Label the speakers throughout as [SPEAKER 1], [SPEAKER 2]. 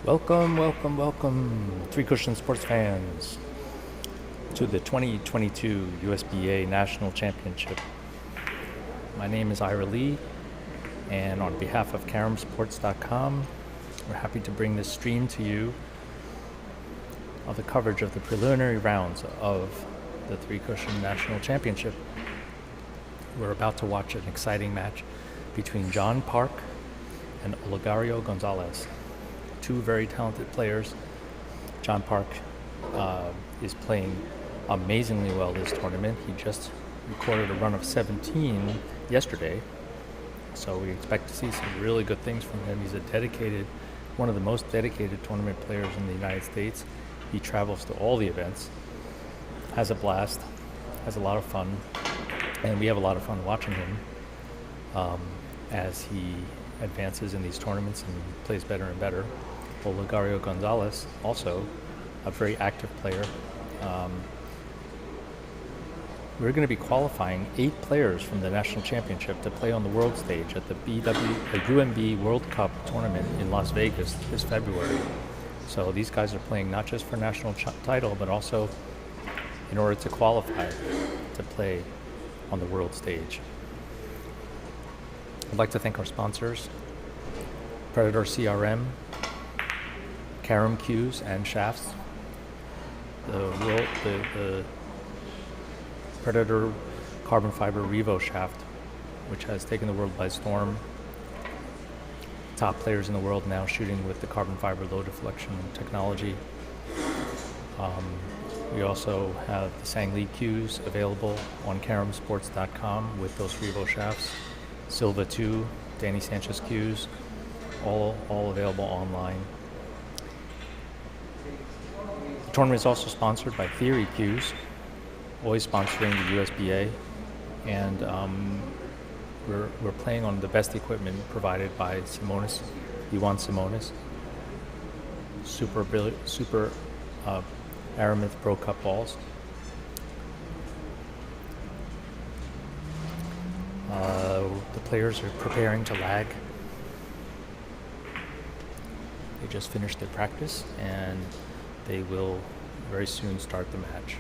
[SPEAKER 1] Welcome, Three Cushion sports fans, to the 2022 USBA National Championship. My name is Ira Lee, and on behalf of CaromSports.com, we're happy to bring this stream to you of the coverage of the preliminary rounds of the Three Cushion National Championship. We're about to watch an exciting match between John Park and Olegario Gonzales. Two very talented players. John Park is playing amazingly well this tournament. He just recorded a run of 17 yesterday, so we expect to see some really good things from him. He's one of the most dedicated tournament players in the United States. He travels to all the events, has a blast, has a lot of fun, and we have a lot of fun watching him as he advances in these tournaments and plays better and better. Olegario Gonzales, also a very active player. We're going to be qualifying 8 players from the national championship to play on the world stage at the UMB World Cup tournament in Las Vegas this February. So these guys are playing not just for national title, but also in order to qualify to play on the world stage. I'd like to thank our sponsors, Predator CRM, Carom cues and shafts, the Predator carbon fiber Revo shaft, which has taken the world by storm. Top players in the world now shooting with the carbon fiber low deflection technology. We also have the Sang Lee cues available on CaromSports.com with those Revo shafts. Silva 2, Danny Sanchez cues, all available online. The tournament is also sponsored by Theory Cues, always sponsoring the USBA, and we're playing on the best equipment provided by Simonis, Simonis. Super Aramith Pro Cup balls. The players are preparing to lag. They just finished their practice and they will very soon start the match.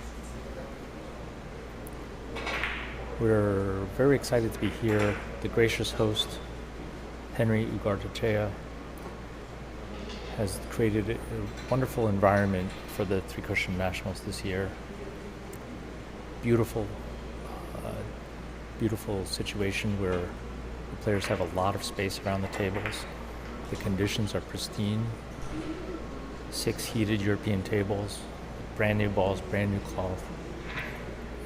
[SPEAKER 1] We're very excited to be here. The gracious host, Henry Ugarte, has created a wonderful environment for the Three Cushion Nationals this year. Beautiful situation where the players have a lot of space around the tables. The conditions are pristine. 6 heated European tables, brand new balls, brand new cloth,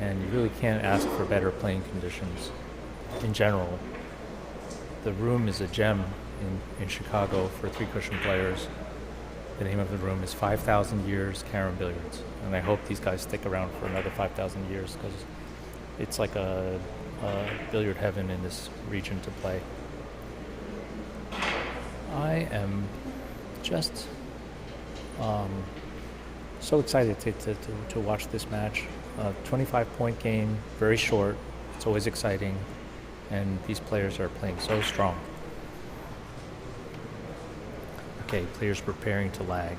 [SPEAKER 1] and you really can't ask for better playing conditions. In general, the room is a gem in Chicago for Three Cushion players. The name of the room is 5,000 Years Carom Billiards, and I hope these guys stick around for another 5,000 years because it's like a billiard heaven in this region to play. I am just so excited to watch this match. 25-point game, very short. It's always exciting, and these players are playing so strong. Okay, players preparing to lag.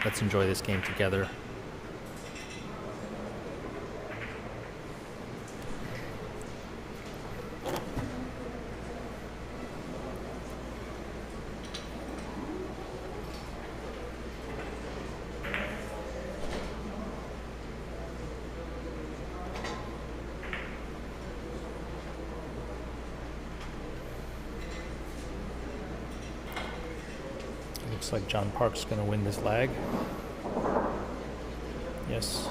[SPEAKER 1] Let's enjoy this game together. Looks like John Park's going to win this lag. Yes.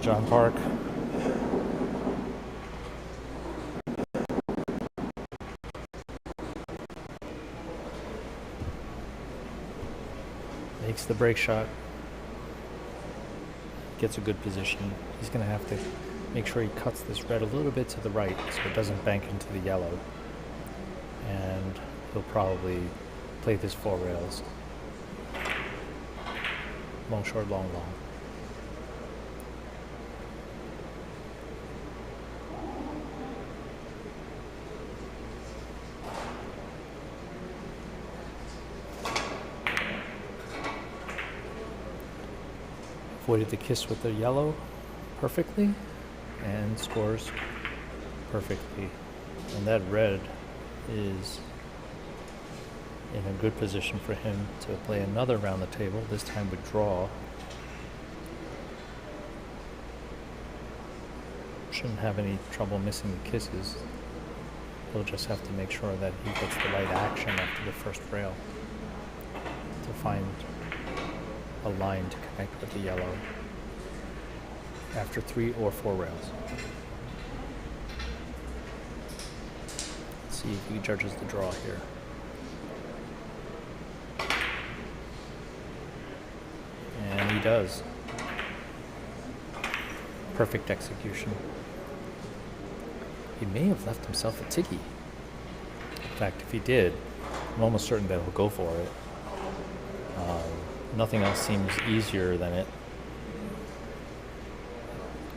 [SPEAKER 1] John Park. makes the break shot, gets a good position. He's going to have to make sure he cuts this red a little bit to the right so it doesn't bank into the yellow. And he'll probably play this 4 rails. Long, short, long, long. Avoided the kiss with the yellow perfectly and scores perfectly. And that red is in a good position for him to play another round the table, this time with draw. Shouldn't have any trouble missing the kisses. He'll just have to make sure that he gets the right action after the first rail to find a line to connect with the yellow after 3 or 4 rails. Let's see if he judges the draw here. And he does. Perfect execution. He may have left himself a tiggy. In fact, if he did, I'm almost certain that he'll go for it. Nothing else seems easier than it.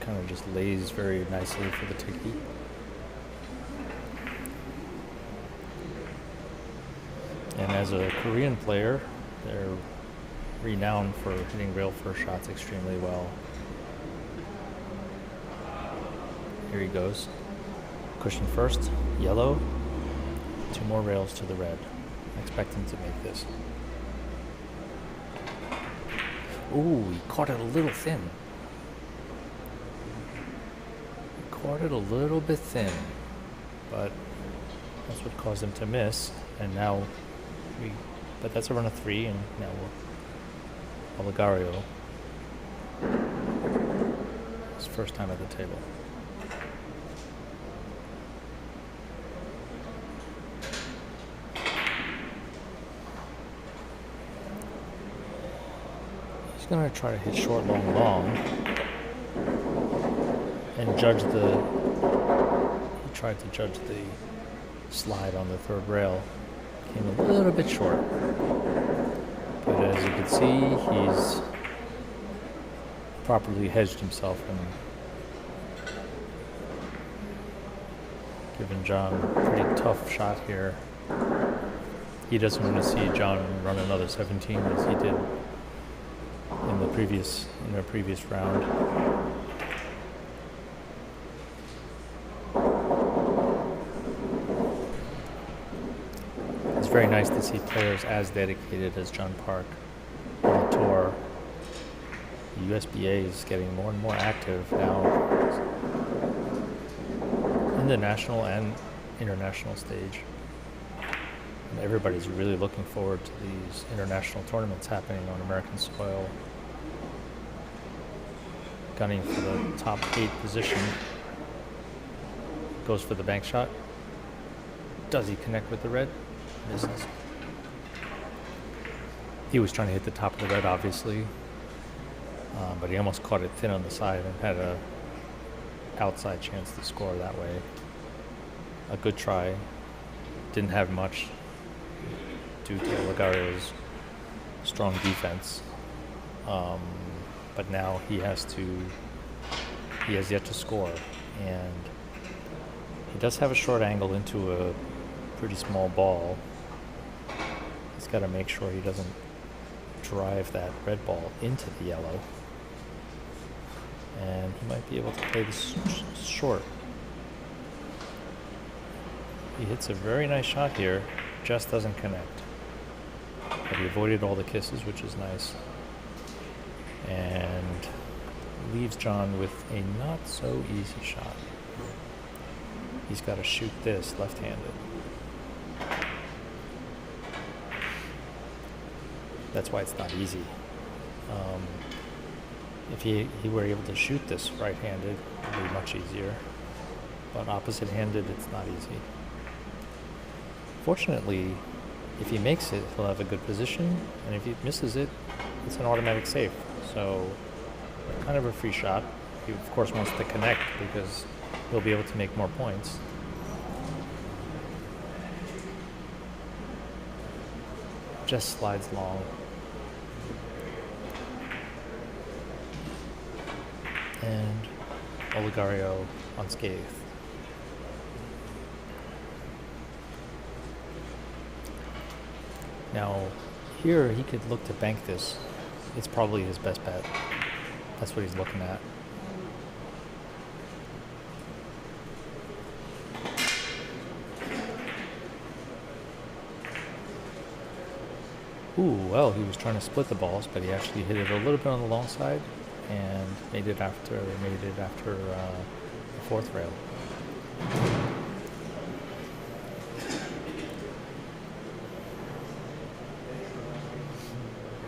[SPEAKER 1] Kind of just lays very nicely for the tiggy. And as a Korean player, they're renowned for hitting rail first shots extremely well. Here he goes. Cushion first, yellow, 2 more rails to the red. I expect him to make this. Ooh, he caught it a little thin. Caught it a little bit thin, but that's what caused him to miss. And now but that's a run of 3, and now Olegario. His first time at the table. He's going to try to hit short, long, long, and judge he tried to judge the slide on the 3rd rail. Came a little bit short. But as you can see, he's properly hedged himself and given John a pretty tough shot here. He doesn't want to see John run another 17 as he did in the previous round. It's very nice to see players as dedicated as John Park on the tour. The USBA is getting more and more active now in the national and international stage. And everybody's really looking forward to these international tournaments happening on American soil. Gunning for the top 8 position. Goes for the bank shot. Does he connect with the red? Misses. He was trying to hit the top of the red, obviously, but he almost caught it thin on the side and had a outside chance to score that way. A good try. Didn't have much due to Olegario's strong defense. But now he has yet to score, and he does have a short angle into a pretty small ball. He's got to make sure he doesn't drive that red ball into the yellow, and he might be able to play this short. He hits a very nice shot here, just doesn't connect. But he avoided all the kisses, which is nice. And leaves John with a not so easy shot. He's got to shoot this left-handed. That's why it's not easy. If he were able to shoot this right-handed, it would be much easier. But opposite-handed, it's not easy. Fortunately, if he makes it, he'll have a good position, and if he misses it, it's an automatic safe. So kind of a free shot. He of course wants to connect because he'll be able to make more points. Just slides long. And Olegario unscathed. Now, here he could look to bank this. It's probably his best bet. That's what he's looking at. Ooh, well, he was trying to split the balls, but he actually hit it a little bit on the long side and made it after the fourth rail.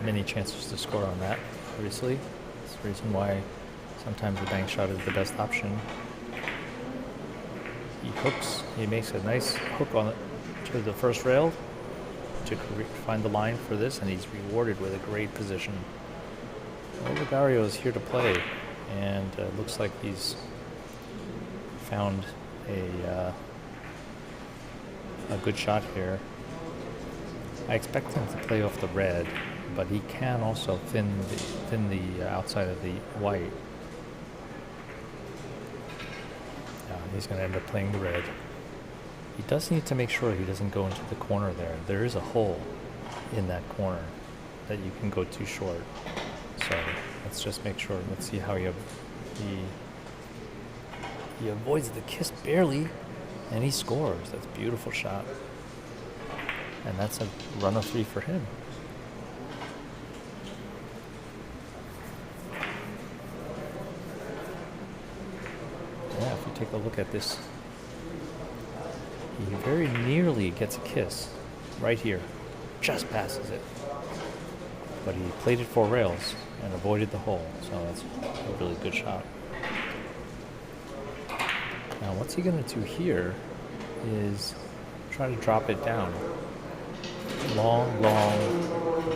[SPEAKER 1] Many chances to score on that, obviously. That's the reason why sometimes the bank shot is the best option. He hooks, he makes a nice hook on it to the first rail to find the line for this, and he's rewarded with a great position. Olegario is here to play, and looks like he's found a good shot here. I expect him to play off the red, but he can also thin the outside of the white. He's going to end up playing the red. He does need to make sure he doesn't go into the corner there. There is a hole in that corner that you can go too short. So let's just make sure. Let's see how he avoids the kiss barely, and he scores. That's a beautiful shot. And that's a run of 3 for him. Yeah, if you take a look at this, he very nearly gets a kiss right here. Just passes it. But he played it 4 rails and avoided the hole. So that's a really good shot. Now what's he going to do here is try to drop it down. Long,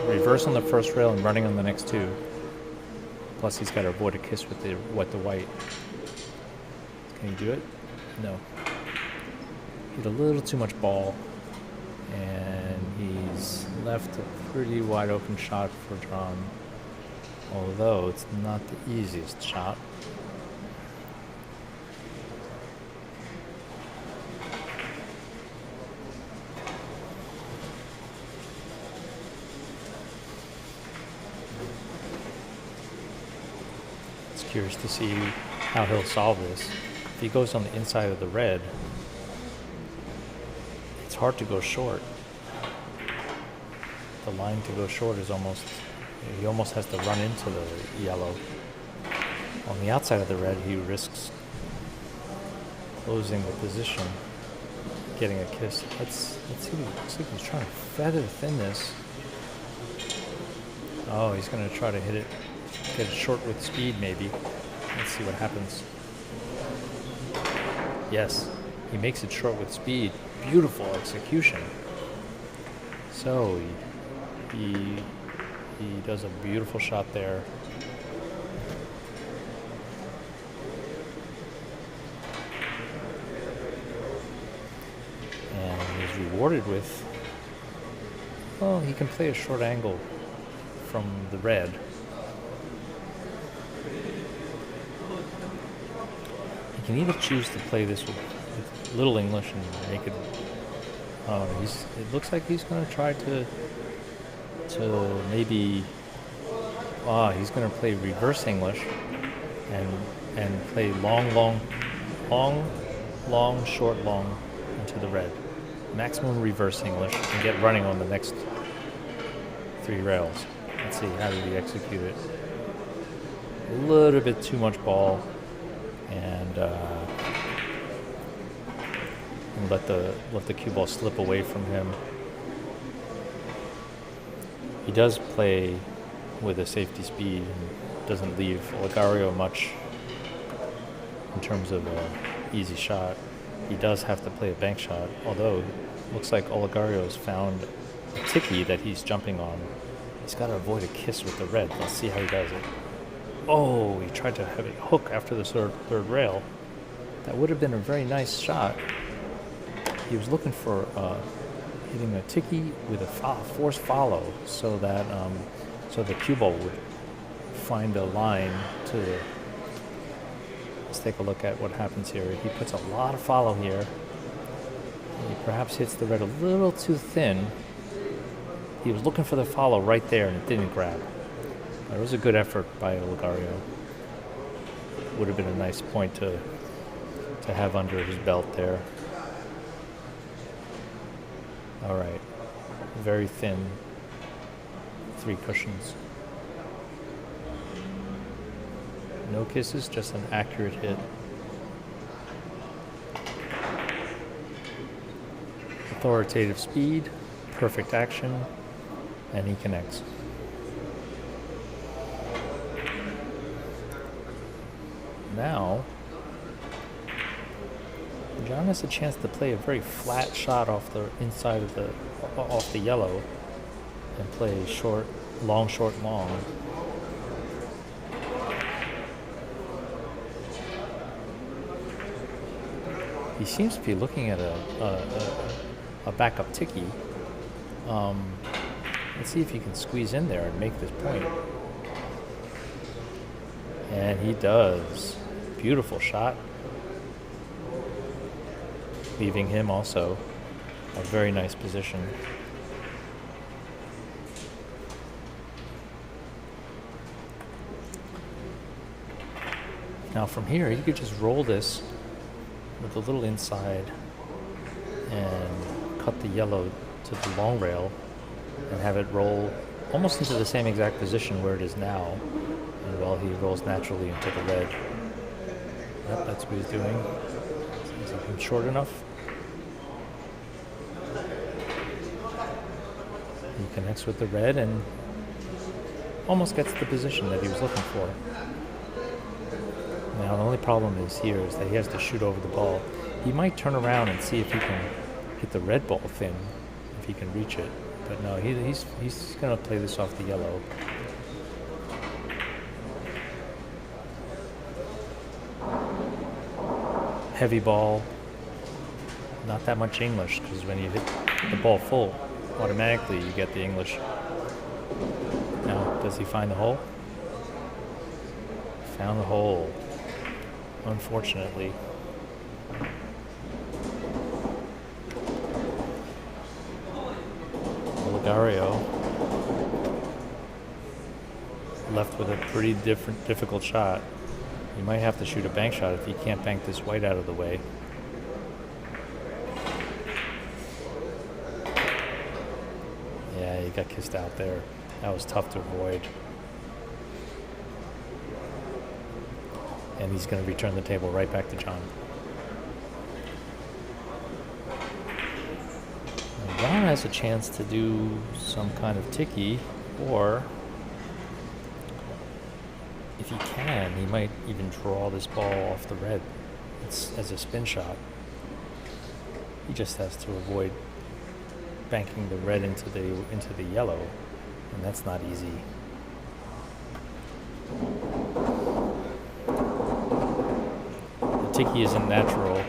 [SPEAKER 1] reverse on the first rail and running on the next 2. Plus he's got to avoid a kiss with the white. Can he do it? No. Hit a little too much ball, and he's left a pretty wide open shot for drawn, although it's not the easiest shot. It's curious to see how he'll solve this. If he goes on the inside of the red, it's hard to go short. The line to go short is he almost has to run into the yellow. On the outside of the red, he risks closing the position, getting a kiss. Let's see. Looks like he's trying to feather thin this. Oh, he's going to try to get it short with speed maybe. Let's see what happens. Yes, he makes it short with speed. Beautiful execution. So he does a beautiful shot there. And he's rewarded with, well, he can play a short angle from the red. He can either choose to play this with Little English and make it. It looks like he's going to try to maybe. He's going to play reverse English and play long, short, long into the red. Maximum reverse English and get running on the next 3 rails. Let's see, how did he execute it? A little bit too much ball, and let the cue ball slip away from him. He does play with a safety speed and doesn't leave Olegario much in terms of an easy shot. He does have to play a bank shot, although it looks like Olegario has found a ticky that he's jumping on. He's got to avoid a kiss with the red. Let's see how he does it. Oh, he tried to have it hook after the third rail. That would have been a very nice shot. He was looking for hitting a tiki with a force follow so that so the cue ball would find a line to the... Let's take a look at what happens here. He puts a lot of follow here. He perhaps hits the red a little too thin. He was looking for the follow right there and it didn't grab. It was a good effort by Olegario. Would have been a nice point to have under his belt there. All right, very thin, 3 cushions. No kisses, just an accurate hit. Authoritative speed, perfect action, and he connects. Now, John has a chance to play a very flat shot off the inside of off the yellow and play short, long, short, long. He seems to be looking at a backup tiki. Let's see if he can squeeze in there and make this point. And he does. Beautiful shot. Leaving him also a very nice position. Now from here, you could just roll this with a little inside and cut the yellow to the long rail and have it roll almost into the same exact position where it is now. And while he rolls naturally into the red. Yep, that's what he's doing. Is he short enough? He connects with the red and almost gets the position that he was looking for. Now the only problem is here is that he has to shoot over the ball. He might turn around and see if he can hit the red ball thin, if he can reach it. But no, he's going to play this off the yellow. Heavy ball, not that much English, because when you hit the ball full, automatically you get the English. Now, does he find the hole? Found the hole, unfortunately. Olegario left with a pretty difficult shot. You might have to shoot a bank shot if you can't bank this white out of the way. Yeah, he got kissed out there. That was tough to avoid. And he's going to return the table right back to John. Now John has a chance to do some kind of tiki, or if he can, he might even draw this ball off the red as a spin shot. He just has to avoid banking the red into the yellow, and that's not easy. The tiki isn't natural.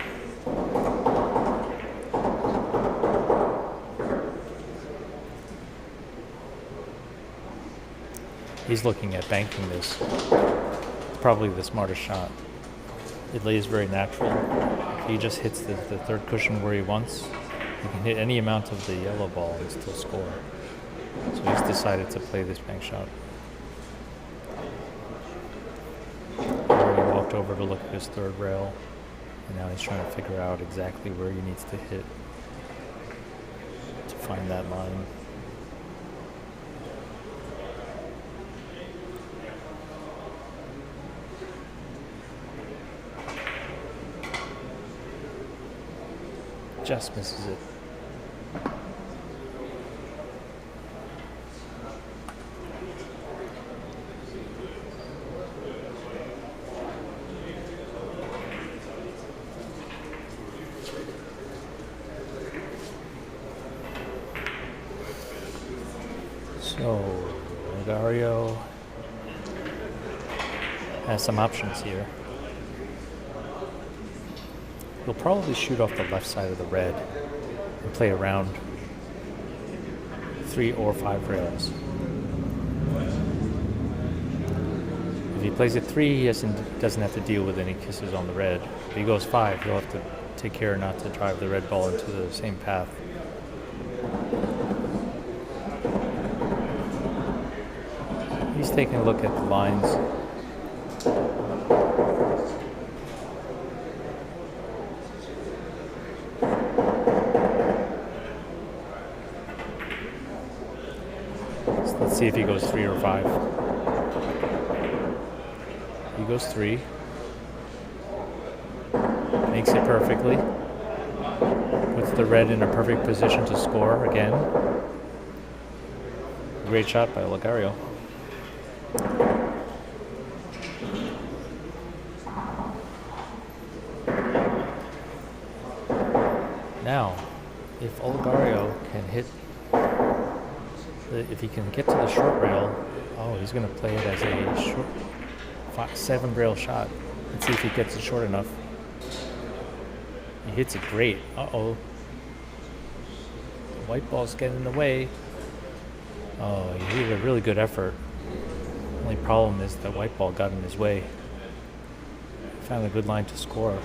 [SPEAKER 1] He's looking at banking this. It's probably the smartest shot. It lays very natural. If he just hits the third cushion where he wants, he can hit any amount of the yellow ball and still score. So he's decided to play this bank shot. Already walked over to look at his third rail, and now he's trying to figure out exactly where he needs to hit to find that line. Just misses it. So Olegario has some options here. He'll probably shoot off the left side of the red and play around 3 or 5 rails. If he plays it 3, he doesn't have to deal with any kisses on the red. If he goes 5, he'll have to take care not to drive the red ball into the same path. He's taking a look at the lines. So let's see if he goes 3 or 5. He goes 3. Makes it perfectly. Puts the red in a perfect position to score again. Great shot by Olegario. Now, if Olegario can hit, if he can get to the short rail, oh, he's going to play it as a short 7 rail shot. Let's see if he gets it short enough. He hits it great. Uh-oh. The white ball's getting in the way. Oh, he did a really good effort. Only problem is that white ball got in his way. Found a good line to score.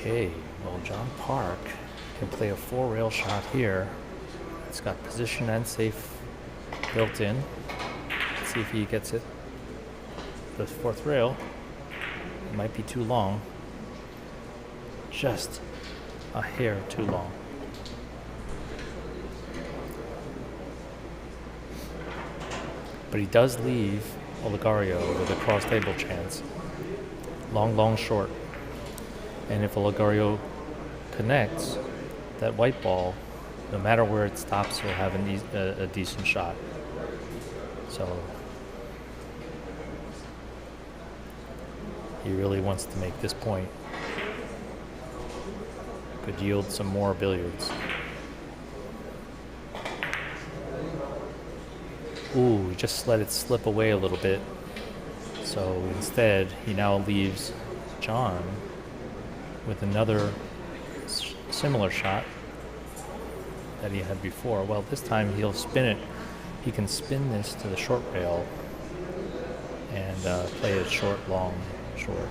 [SPEAKER 1] Okay, well, John Park can play a 4 rail shot here. It's got position and safe built in. Let's see if he gets it. The 4th rail. It might be too long. Just a hair too long. But he does leave Olegario with a cross table chance. Long, long, short. And if Olegario connects, that white ball, no matter where it stops, will have a decent shot. So he really wants to make this point. Could yield some more billiards. Ooh, he just let it slip away a little bit. So instead, he now leaves John with another similar shot that he had before. Well, this time he'll spin it. He can spin this to the short rail and play it short, long, short.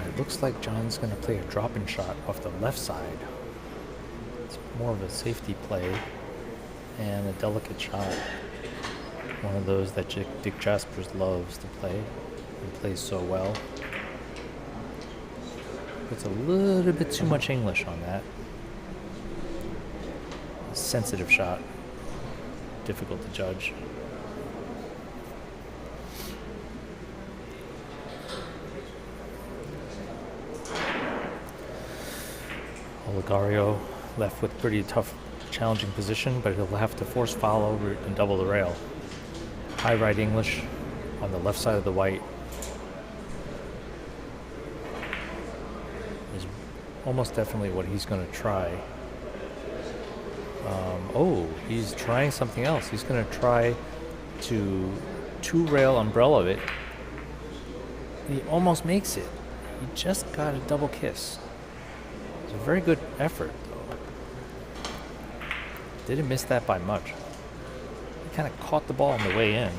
[SPEAKER 1] It looks like John's going to play a drop-in shot off the left side. It's more of a safety play and a delicate shot. One of those that Dick Jaspers loves to play and plays so well. Puts a little bit too much English on that. A sensitive shot. Difficult to judge. Olegario left with pretty tough, challenging position, but he'll have to force follow and double the rail. High right English on the left side of the white is almost definitely what he's going to try. Oh, he's trying something else. He's going to try to 2-rail umbrella it. He almost makes it. He just got a double kiss. A very good effort, though. Didn't miss that by much. He kind of caught the ball on the way in.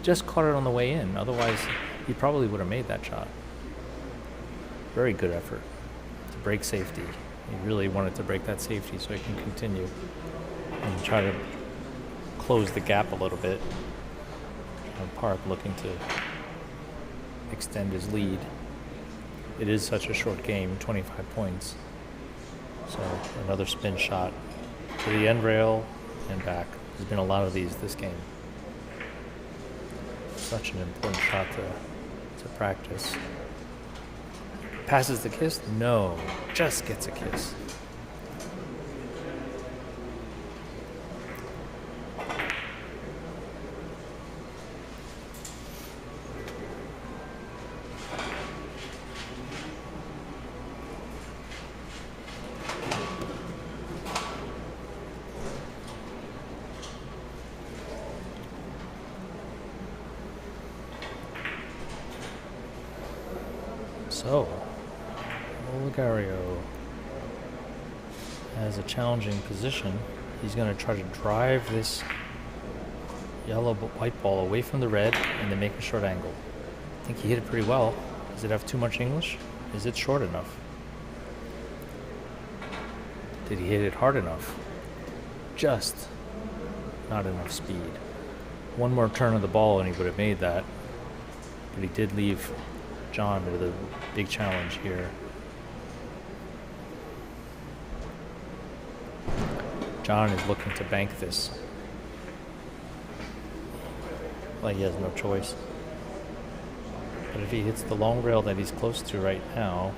[SPEAKER 1] Just caught it on the way in. Otherwise, he probably would have made that shot. Very good effort to break safety. He really wanted to break that safety so he can continue and try to close the gap a little bit. Park looking to extend his lead. It is such a short game, 25 points. So another spin shot to the end rail and back. There's been a lot of these this game. Such an important shot to practice. Passes the kiss? No, just gets a kiss. So, Olegario has a challenging position. He's going to try to drive this yellow white ball away from the red and then make a short angle. I think he hit it pretty well. Does it have too much English? Is it short enough? Did he hit it hard enough? Just not enough speed. One more turn of the ball and he would have made that. But he did leave John with a big challenge here. John is looking to bank this. Like he has no choice. But if he hits the long rail that he's close to right now,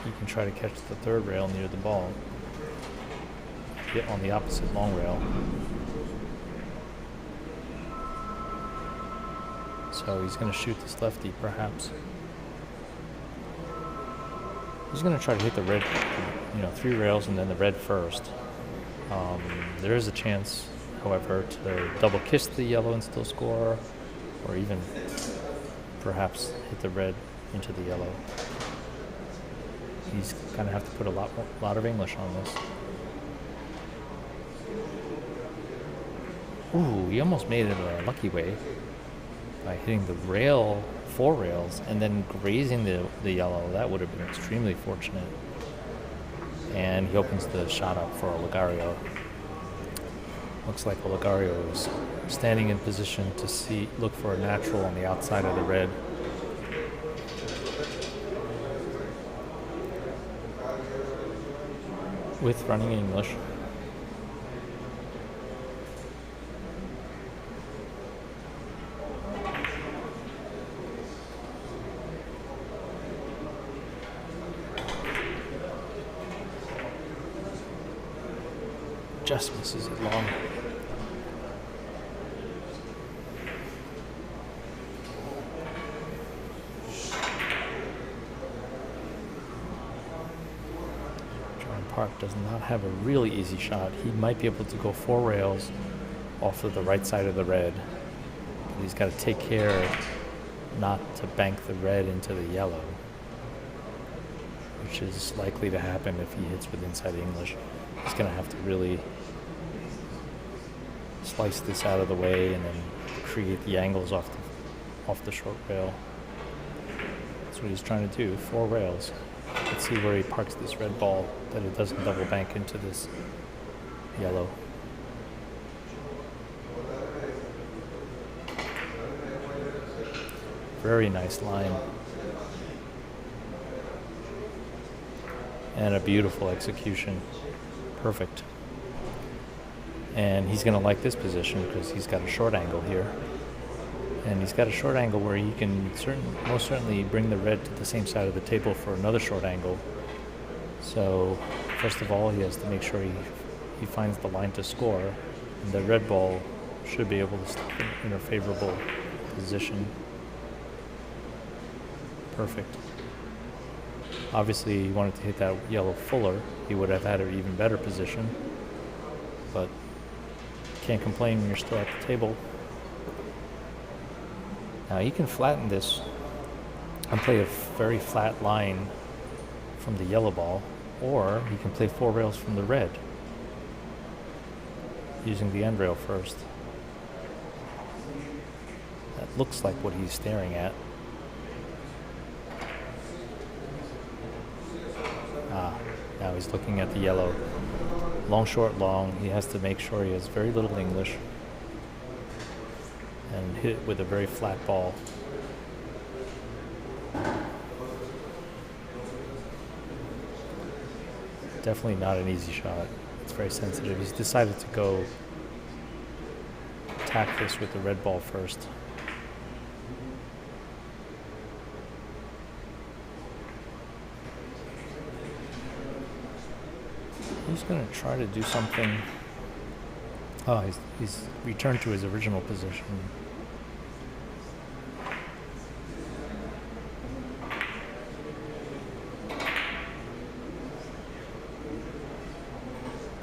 [SPEAKER 1] he can try to catch the third rail near the ball. Get on the opposite long rail. So he's going to shoot this lefty, perhaps. He's going to try to hit the red, 3 rails and then the red first. There is a chance, however, to double kiss the yellow and still score, or even perhaps hit the red into the yellow. He's going to have to put a lot of English on this. Ooh, he almost made it a lucky way by hitting the rail, 4 rails, and then grazing the yellow. That would have been extremely fortunate. And he opens the shot up for Olegario. Looks like Olegario is standing in position to look for a natural on the outside of the red. With running English. Just misses it long. Park does not have a really easy shot. He might be able to go 4 rails off of the right side of the red. But he's got to take care not to bank the red into the yellow, which is likely to happen if he hits with inside English. He's going to have to really slice this out of the way and then create the angles off the short rail. That's what he's trying to do, 4 rails. Let's see where he parks this red ball, that it doesn't double bank into this yellow. Very nice line. And a beautiful execution. Perfect. And he's going to like this position because he's got a short angle here. And he's got a short angle where he can most certainly bring the red to the same side of the table for another short angle. So, first of all, he has to make sure he finds the line to score. And the red ball should be able to stop in a favorable position. Perfect. Obviously, he wanted to hit that yellow fuller. He would have had an even better position. But can't complain when you're still at the table. Now he can flatten this and play a very flat line from the yellow ball, or he can play 4 rails from the red using the end rail first. looks like what he's staring at. Now he's looking at the yellow. Long, short, long. He has to make sure he has very little English and hit it with a very flat ball. Definitely not an easy shot. It's very sensitive. He's decided to go attack this with the red ball first. He's going to try to do something. Oh, he's returned to his original position.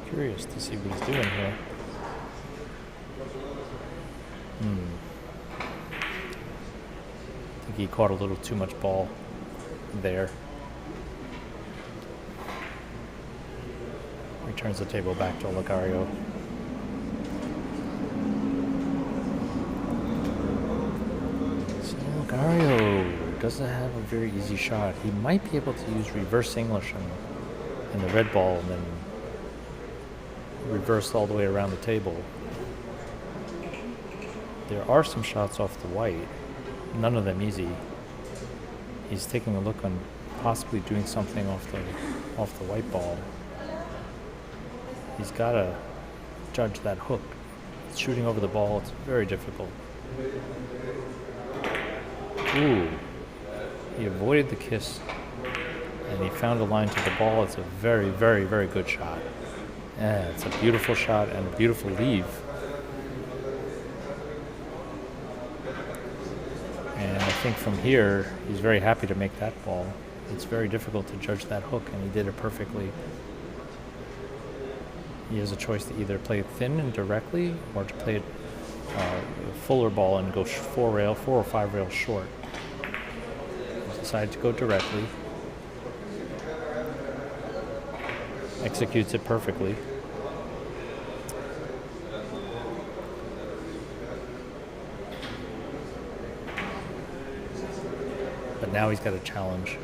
[SPEAKER 1] Curious to see what he's doing here. I think he caught a little too much ball there. Returns the table back to Olegario. So Olegario doesn't have a very easy shot. He might be able to use reverse English in the red ball and then reverse all the way around the table. There are some shots off the white, none of them easy. He's taking a look on possibly doing something off the white ball. He's got to judge that hook. It's shooting over the ball. It's very difficult. Ooh. He avoided the kiss, and he found a line to the ball. It's a very, very, very good shot. Yeah, it's a beautiful shot and a beautiful leave. And I think from here, he's very happy to make that ball. It's very difficult to judge that hook, and he did it perfectly. He has a choice to either play it thin and directly, or to play it a fuller ball and go 4 or 5 rails short. He decided to go directly. Executes it perfectly. But now he's got a challenge.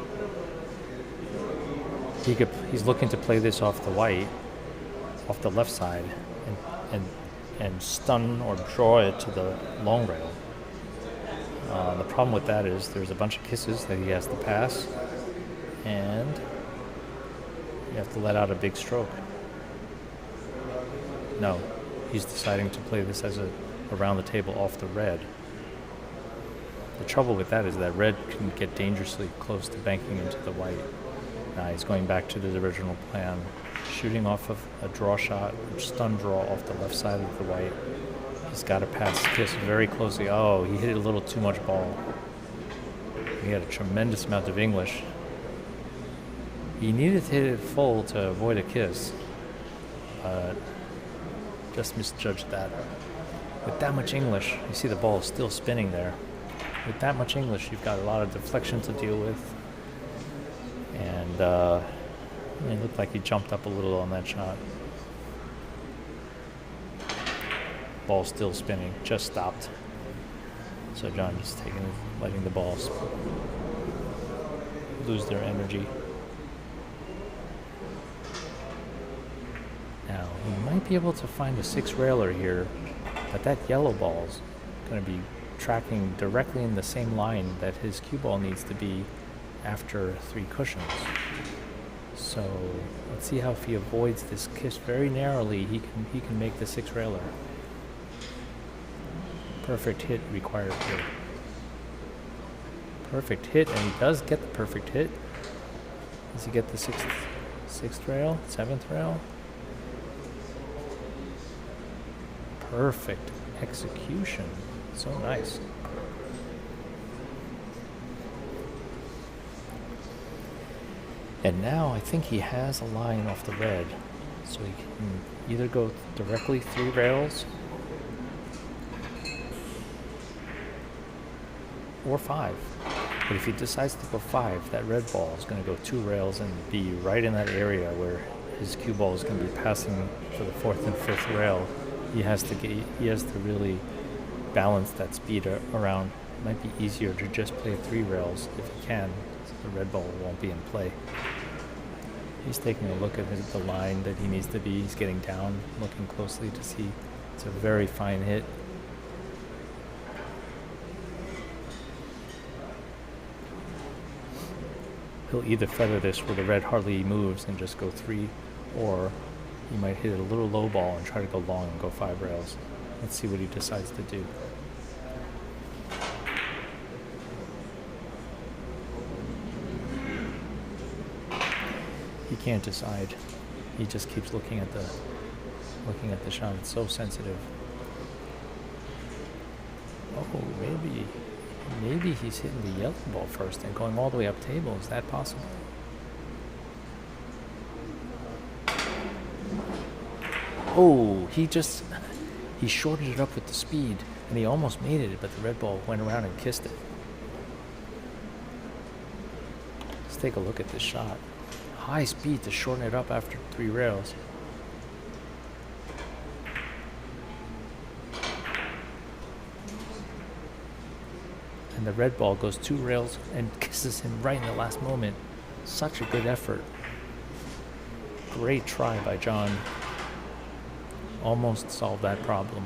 [SPEAKER 1] He's looking to play this off the white, off the left side, and stun or draw it to the long rail. The problem with that is there's a bunch of kisses that he has to pass, and you have to let out a big stroke. No, he's deciding to play this as around the table off the red. The trouble with that is that red can get dangerously close to banking into the white. Now he's going back to his original plan, shooting off of a draw shot, stun draw off the left side of the white. He's got to pass kiss very closely. Oh, he hit a little too much ball. He had a tremendous amount of English. He needed to hit it full to avoid a kiss, but just misjudged that. With that much English, you see the ball is still spinning there. With that much English, you've got a lot of deflection to deal with. And it looked like he jumped up a little on that shot. Ball still spinning, just stopped. So John just letting the balls lose their energy. Now, he might be able to find a 6-railer here, but that yellow ball's going to be tracking directly in the same line that his cue ball needs to be after 3 cushions. So let's see how if he avoids this kiss very narrowly, he can make the 6-railer. Perfect hit required here. Perfect hit, and he does get the perfect hit. Does he get the sixth rail, 7th rail? Perfect execution. So nice. And now I think he has a line off the red, so he can either go directly 3 rails or 5. But if he decides to go 5, that red ball is going to go 2 rails and be right in that area where his cue ball is going to be passing for the 4th and 5th rail. He has to really balance that speed around. It might be easier to just play 3 rails if he can, so the red ball won't be in play. He's taking a look at the line that he needs to be. He's getting down, looking closely to see. It's a very fine hit. He'll either feather this where the red hardly moves and just go 3, or he might hit a little low ball and try to go long and go 5 rails. Let's see what he decides to do. He can't decide. He just keeps looking at the shot. It's so sensitive. Oh, maybe he's hitting the yellow ball first and going all the way up table. Is that possible? Oh, he shorted it up with the speed, and he almost made it, but the red ball went around and kissed it. Let's take a look at this shot. High speed to shorten it up after 3 rails. And the red ball goes 2 rails and kisses him right in the last moment. Such a good effort. Great try by John. Almost solved that problem.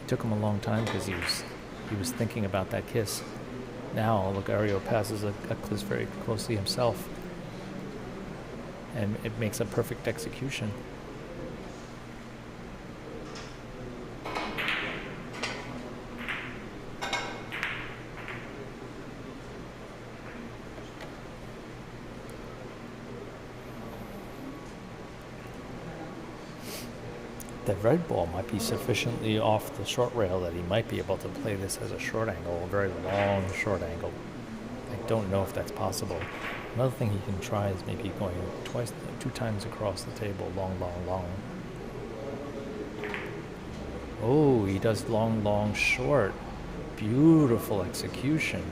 [SPEAKER 1] It took him a long time because he was thinking about that kiss. Now Olegario passes a kiss very closely himself, and it makes a perfect execution. The red ball might be sufficiently off the short rail that he might be able to play this as a short angle, a very long short angle. I don't know if that's possible. Another thing he can try is maybe going 2 times across the table, long, long, long. Oh, he does long, long, short. Beautiful execution.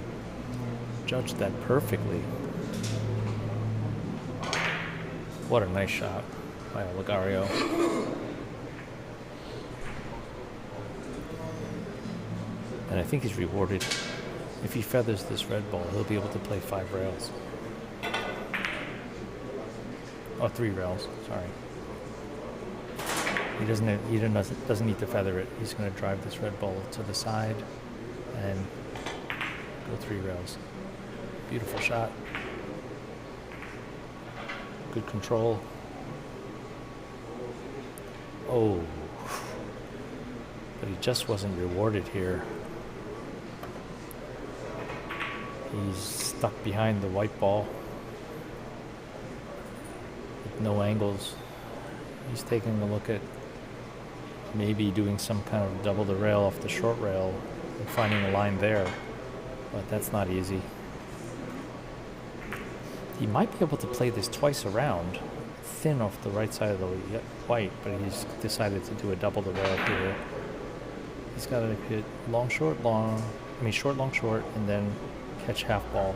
[SPEAKER 1] Judged that perfectly. What a nice shot by Olegario. And I think he's rewarded. If he feathers this red ball, he'll be able to play 5 rails. Oh, 3 rails, sorry. He doesn't need to feather it. He's going to drive this red ball to the side and go 3 rails. Beautiful shot. Good control. Oh. But he just wasn't rewarded here. He's stuck behind the white ball with no angles. He's taking a look at maybe doing some kind of double the rail off the short rail and finding a line there, but that's not easy. He might be able to play this twice around, thin off the right side of the white, but he's decided to do a double the rail here. He's got to hit long, short, short, long, short, and then catch half ball.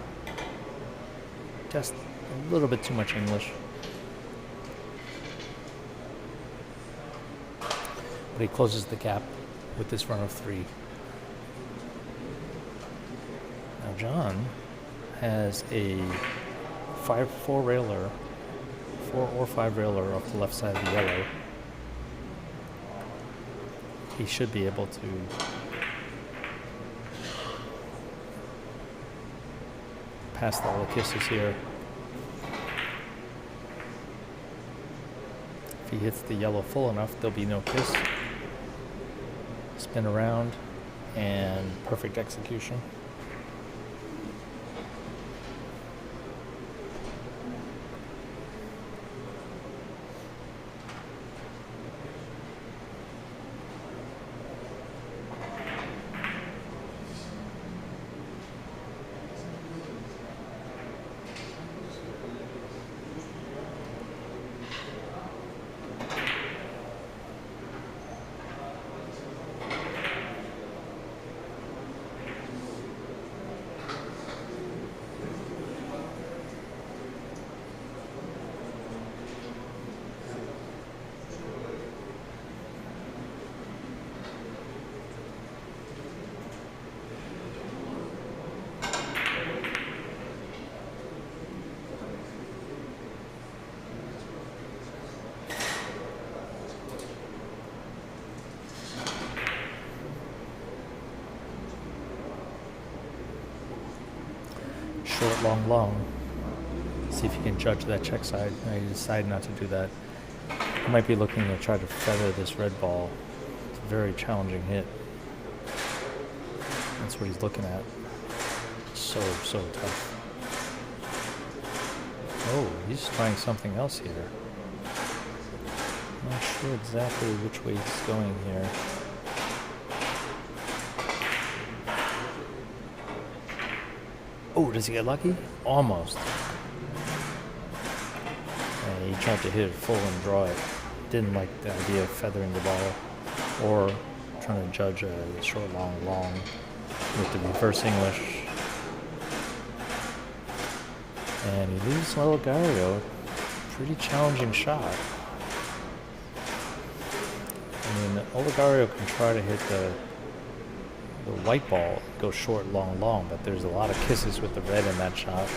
[SPEAKER 1] Just a little bit too much English. But he closes the gap with this run of 3. Now John has a 4 railer, 4 or 5 railer off the left side of the yellow. He should be able to pass all the kisses here. If he hits the yellow full enough, there'll be no kiss. Spin around, and perfect execution. short, long, long. See if you can judge that check side. No, you decide not to do that. You might be looking to try to feather this red ball. It's a very challenging hit. That's what he's looking at. So tough. Oh, he's trying something else here. Not sure exactly which way he's going here. Oh, does he get lucky? Almost. He tried to hit it full and draw it. Didn't like the idea of feathering the ball or trying to judge a short, long, long with the reverse English. And he loses Olegario. Pretty challenging shot. I mean, Olegario can try to hit the white ball, go short, long, long, but there's a lot of kisses with the red in that shot.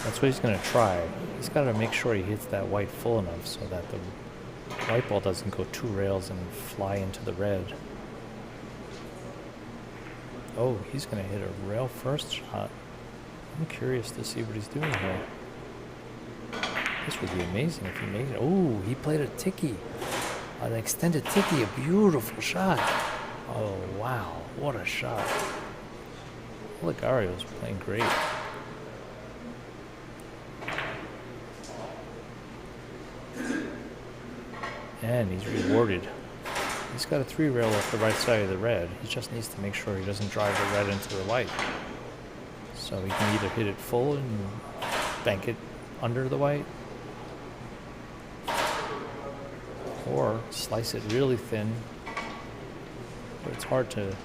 [SPEAKER 1] That's what he's going to try. He's got to make sure he hits that white full enough so that the white ball doesn't go 2 rails and fly into the red. Oh, he's going to hit a rail first shot. I'm curious to see what he's doing here. This would be amazing if he made it. Oh, he played a tiki. An extended tiki, a beautiful shot. Oh, wow. What a shot. Olegario's playing great. And he's rewarded. He's got a 3 rail off the right side of the red. He just needs to make sure he doesn't drive the red into the white. So he can either hit it full and bank it under the white, or slice it really thin. But it's hard to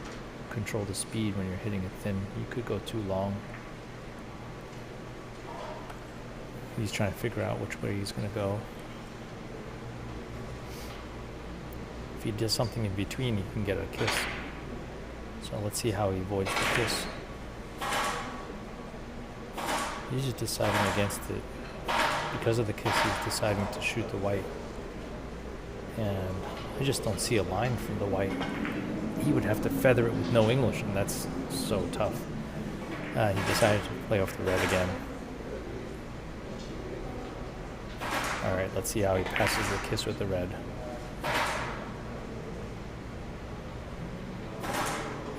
[SPEAKER 1] control the speed when you're hitting it thin. You could go too long. He's trying to figure out which way he's going to go. If he does something in between, he can get a kiss. So let's see how he avoids the kiss. He's just deciding against it. Because of the kiss, he's deciding to shoot the white. And I just don't see a line from the white. He would have to feather it with no English, and that's so tough. He decided to play off the red again. Alright, let's see how he passes the kiss with the red.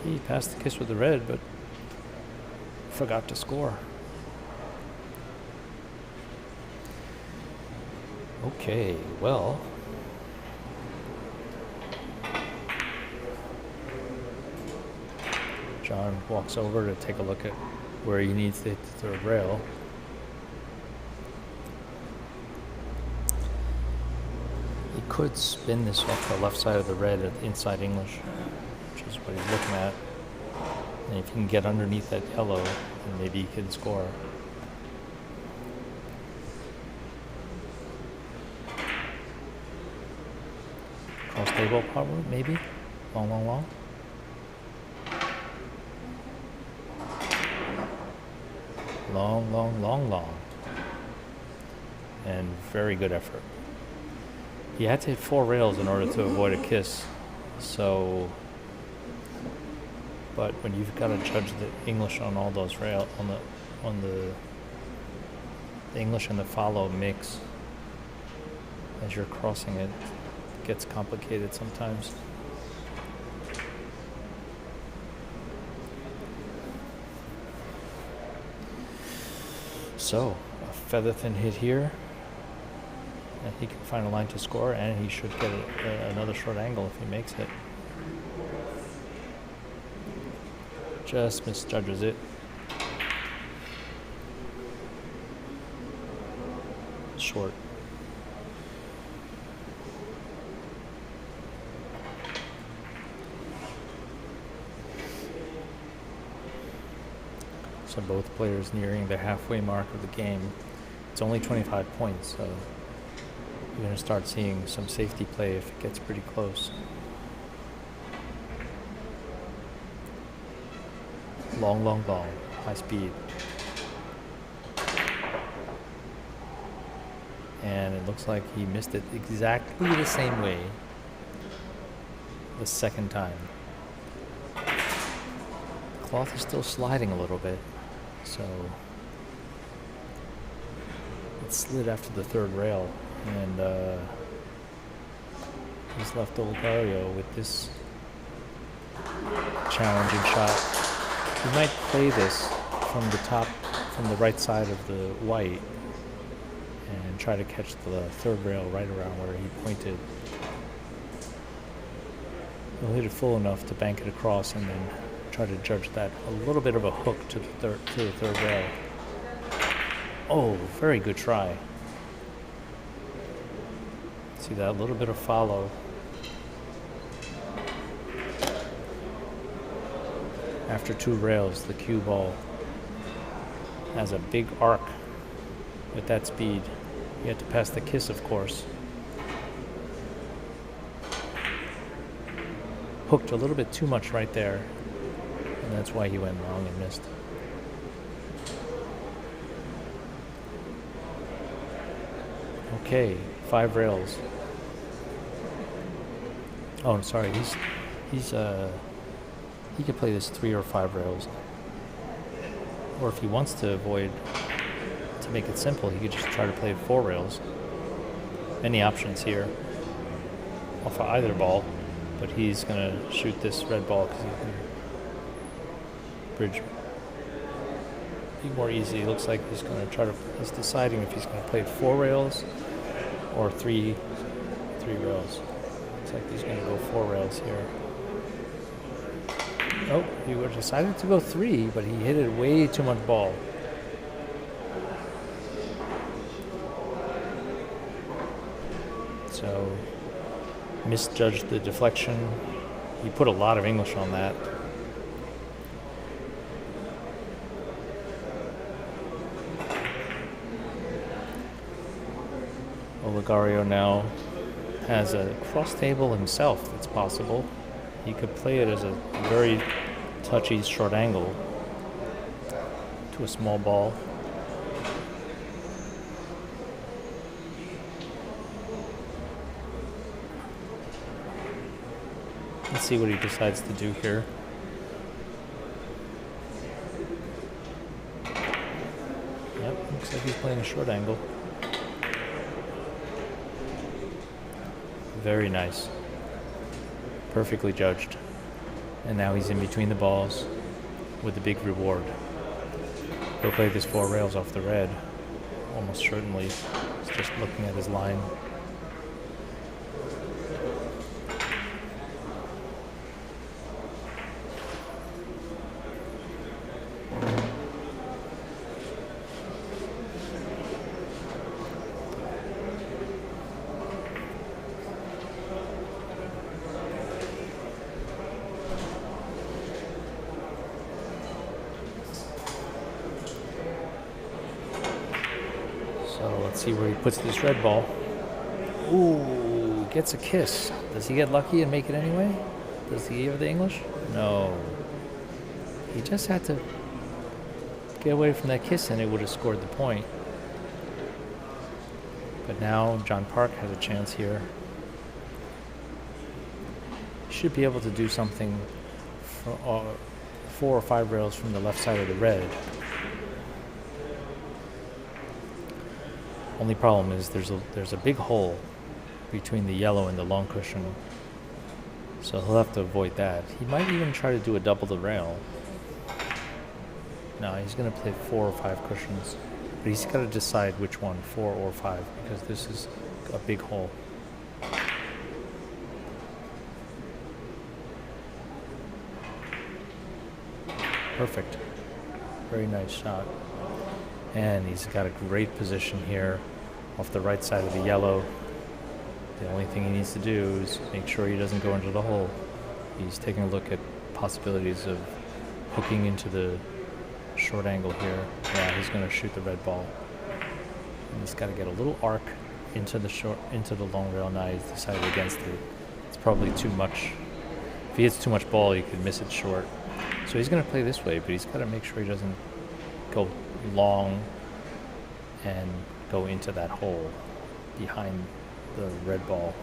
[SPEAKER 1] He passed the kiss with the red, but forgot to score. Okay, well. John walks over to take a look at where he needs to hit the third rail. He could spin this off the left side of the red at inside English, which is what he's looking at. And if he can get underneath that yellow, then maybe he can score. Cross table probably, maybe. Long, long, long. Long, long, long, long. And very good effort. He had to hit 4 rails in order to avoid a kiss. So, but when you've got to judge the English on all those rails, on the English and the follow mix, as you're crossing it, it gets complicated sometimes. So, a feather thin hit here, and he can find a line to score, and he should get another short angle if he makes it. Just misjudges it. Short. So both players nearing the halfway mark of the game. It's only 25 points, so you're going to start seeing some safety play if it gets pretty close. Long, long, long. High speed. And it looks like he missed it exactly the same way the second time. cloth is still sliding a little bit, so it slid after the third rail, and he's left Olegario with this challenging shot. He might play this from the top, from the right side of the white, and try to catch the third rail right around where he pointed. He'll hit it full enough to bank it across and then try to judge that a little bit of a hook to the third rail. Oh, very good try. See that little bit of follow. After 2 rails, the cue ball has a big arc with that speed. You have to pass the kiss, of course. Hooked a little bit too much right there, and that's why he went long and missed. Okay, 5 rails. Oh, I'm sorry. He could play this 3 or 5 rails, or if he wants to avoid, to make it simple, he could just try to play 4 rails. Many options here off of either ball, but he's gonna shoot this red ball because he can bridge. Be more easy. Looks like he's gonna he's deciding if he's gonna play 4 rails or three rails. Looks like he's gonna go 4 rails here. Oh, he decided to go 3, but he hit it way too much ball. So, misjudged the deflection. He put a lot of English on that. Olegario now has a cross table himself. It's possible. He could play it as a very touchy short angle to a small ball. Let's see what he decides to do here. Yep, looks like he's playing a short angle. Very nice. Perfectly judged. And now he's in between the balls with a big reward. He'll play this 4 rails off the red, almost certainly. He's just looking at his line. So let's see where he puts this red ball. Ooh, gets a kiss. Does he get lucky and make it anyway? Does he give the English? No. He just had to get away from that kiss and it would have scored the point. But now John Park has a chance here. He should be able to do something for 4 or 5 rails from the left side of the red. Only problem is there's a big hole between the yellow and the long cushion, so he'll have to avoid that. He might even try to do a double the rail. No, he's going to play 4 or 5 cushions, but he's got to decide which one, 4 or 5, because this is a big hole. Perfect. Very nice shot. And he's got a great position here off the right side of the yellow. The only thing he needs to do is make sure he doesn't go into the hole. He's taking a look at possibilities of hooking into the short angle here. Yeah, he's going to shoot the red ball. And he's got to get a little arc into the long rail. Now he's decided against it. It's probably too much. If he hits too much ball, he could miss it short. So he's going to play this way, but he's got to make sure he doesn't go long and go into that hole behind the red ball.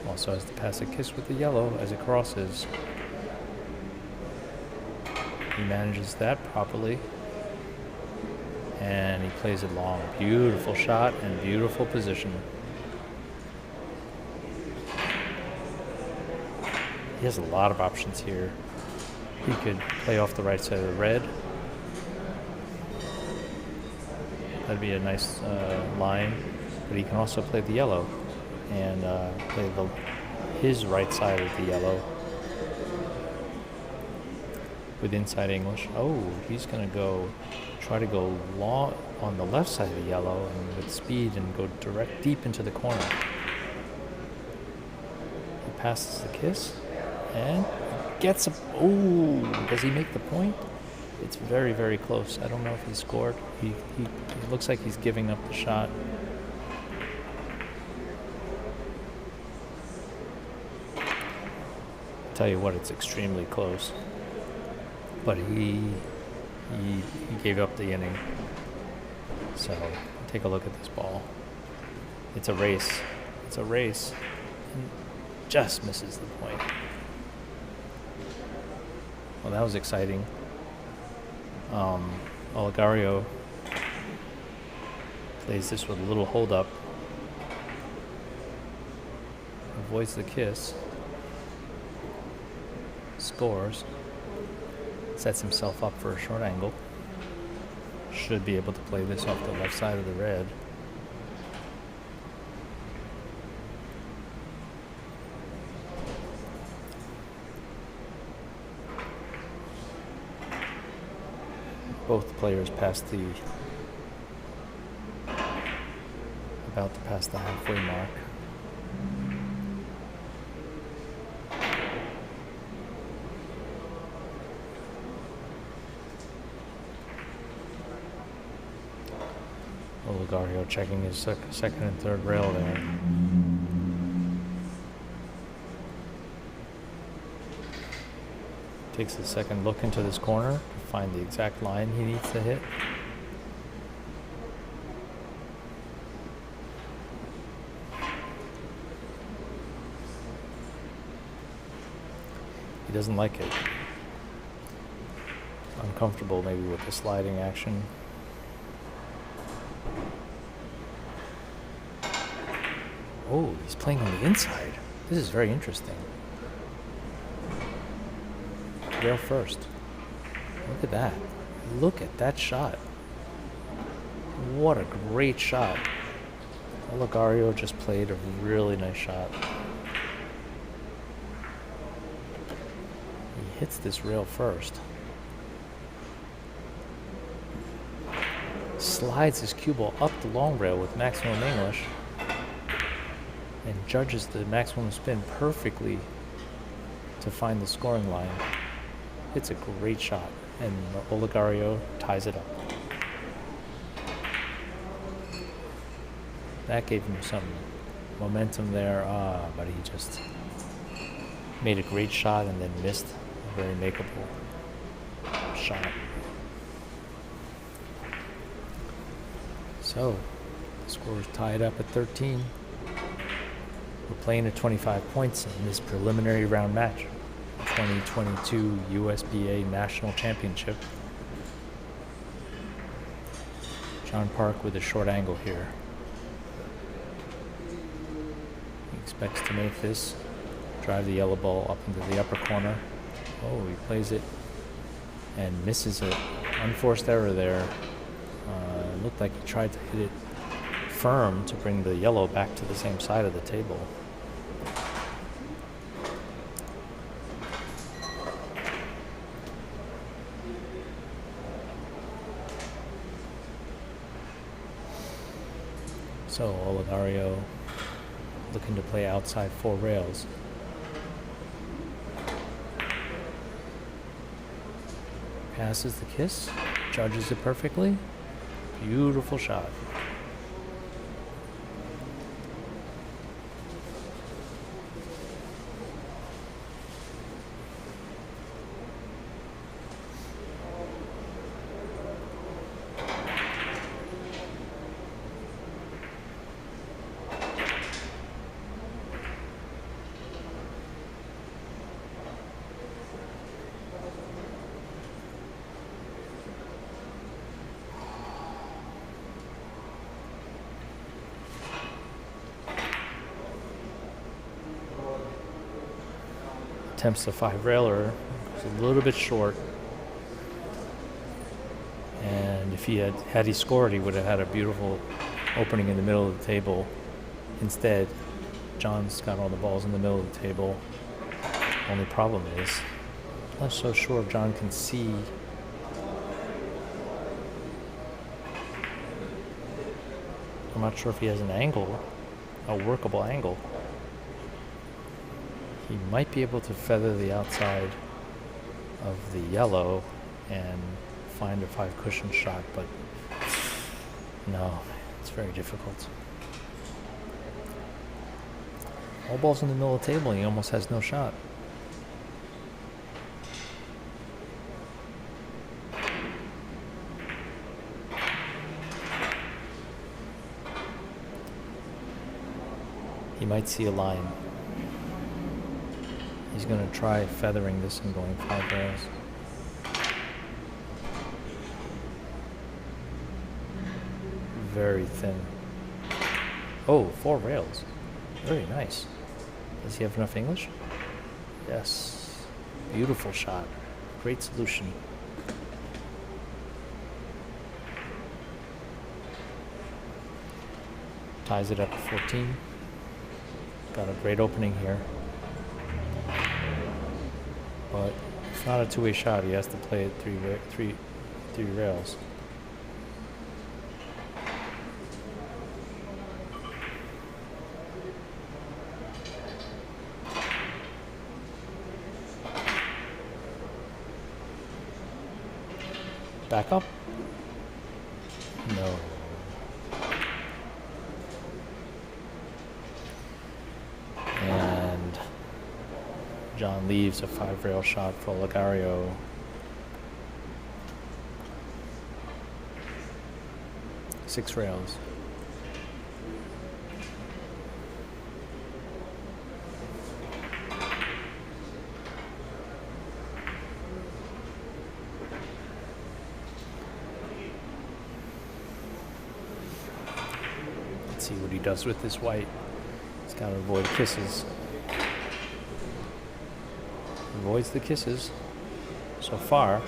[SPEAKER 1] Also has to pass a kiss with the yellow as it crosses. He manages that properly. And he plays it long. Beautiful shot and beautiful position. He has a lot of options here. He could play off the right side of the red. That'd be a nice line. But he can also play the yellow and play his right side of the yellow with inside English. Oh, he's going to try to go long on the left side of the yellow and with speed and go direct deep into the corner. He passes the kiss and gets a... Oh, does he make the point? It's very, very close. I don't know if he scored. He looks like he's giving up the shot. Tell you what, it's extremely close. But he gave up the inning. So take a look at this ball. It's a race. It's a race. And just misses the point. Well, that was exciting. Olegario plays this with a little hold up. Avoids the kiss. Scores. Sets himself up for a short angle. Should be able to play this off the left side of the red. Both players about to pass the halfway mark. Olegario checking his second and third rail there. Takes a second look into this corner to find the exact line he needs to hit. He doesn't like it. Uncomfortable maybe with the sliding action. Oh, he's playing on the inside. This is very interesting. Rail first. Look at that. Look at that shot. What a great shot. Olegario just played a really nice shot. He hits this rail first. Slides his cue ball up the long rail with maximum English. And judges the maximum spin perfectly to find the scoring line. It's a great shot, and Olegario ties it up. That gave him some momentum there, but he just made a great shot and then missed a very makeable shot. So, the score is tied up at 13. We're playing at 25 points in this preliminary round match. 2022 USBA National Championship. John Park with a short angle here. He expects to make this, drive the yellow ball up into the upper corner. Oh, he plays it and misses it. Unforced error there. Looked like he tried to hit it firm to bring the yellow back to the same side of the table. So Olegario looking to play outside 4 rails. Passes the kiss, judges it perfectly. Beautiful shot. attempts a 5-railer. It's a little bit short. And if he had he scored, he would have had a beautiful opening in the middle of the table. Instead, John's got all the balls in the middle of the table. Only problem is, I'm not so sure if John can see. I'm not sure if he has an angle, a workable angle. He might be able to feather the outside of the yellow and find a 5-cushion shot, but no, it's very difficult. All balls in the middle of the table, he almost has no shot. He might see a line. He's going to try feathering this and going 5 rails. Very thin. Oh, 4 rails. Very nice. Does he have enough English? Yes. Beautiful shot. Great solution. Ties it up at 14. Got a great opening here. But it's not a two-way shot. He has to play it three rails. Back up? No. And John leaves a 5-rail shot for Olegario. Six rails. See what he does with this white. He's got to avoid kisses. Avoids the kisses so far.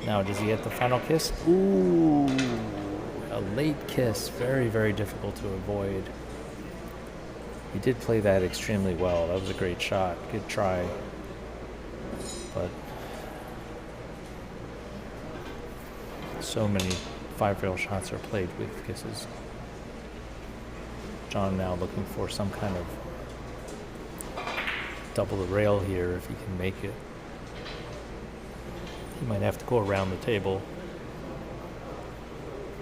[SPEAKER 1] Now, does he get the final kiss? Ooh, a late kiss. Very, very difficult to avoid. He did play that extremely well. That was a great shot. Good try. But so many 5-rail shots are played with kisses. John now looking for some kind of double the rail here if he can make it. He might have to go around the table.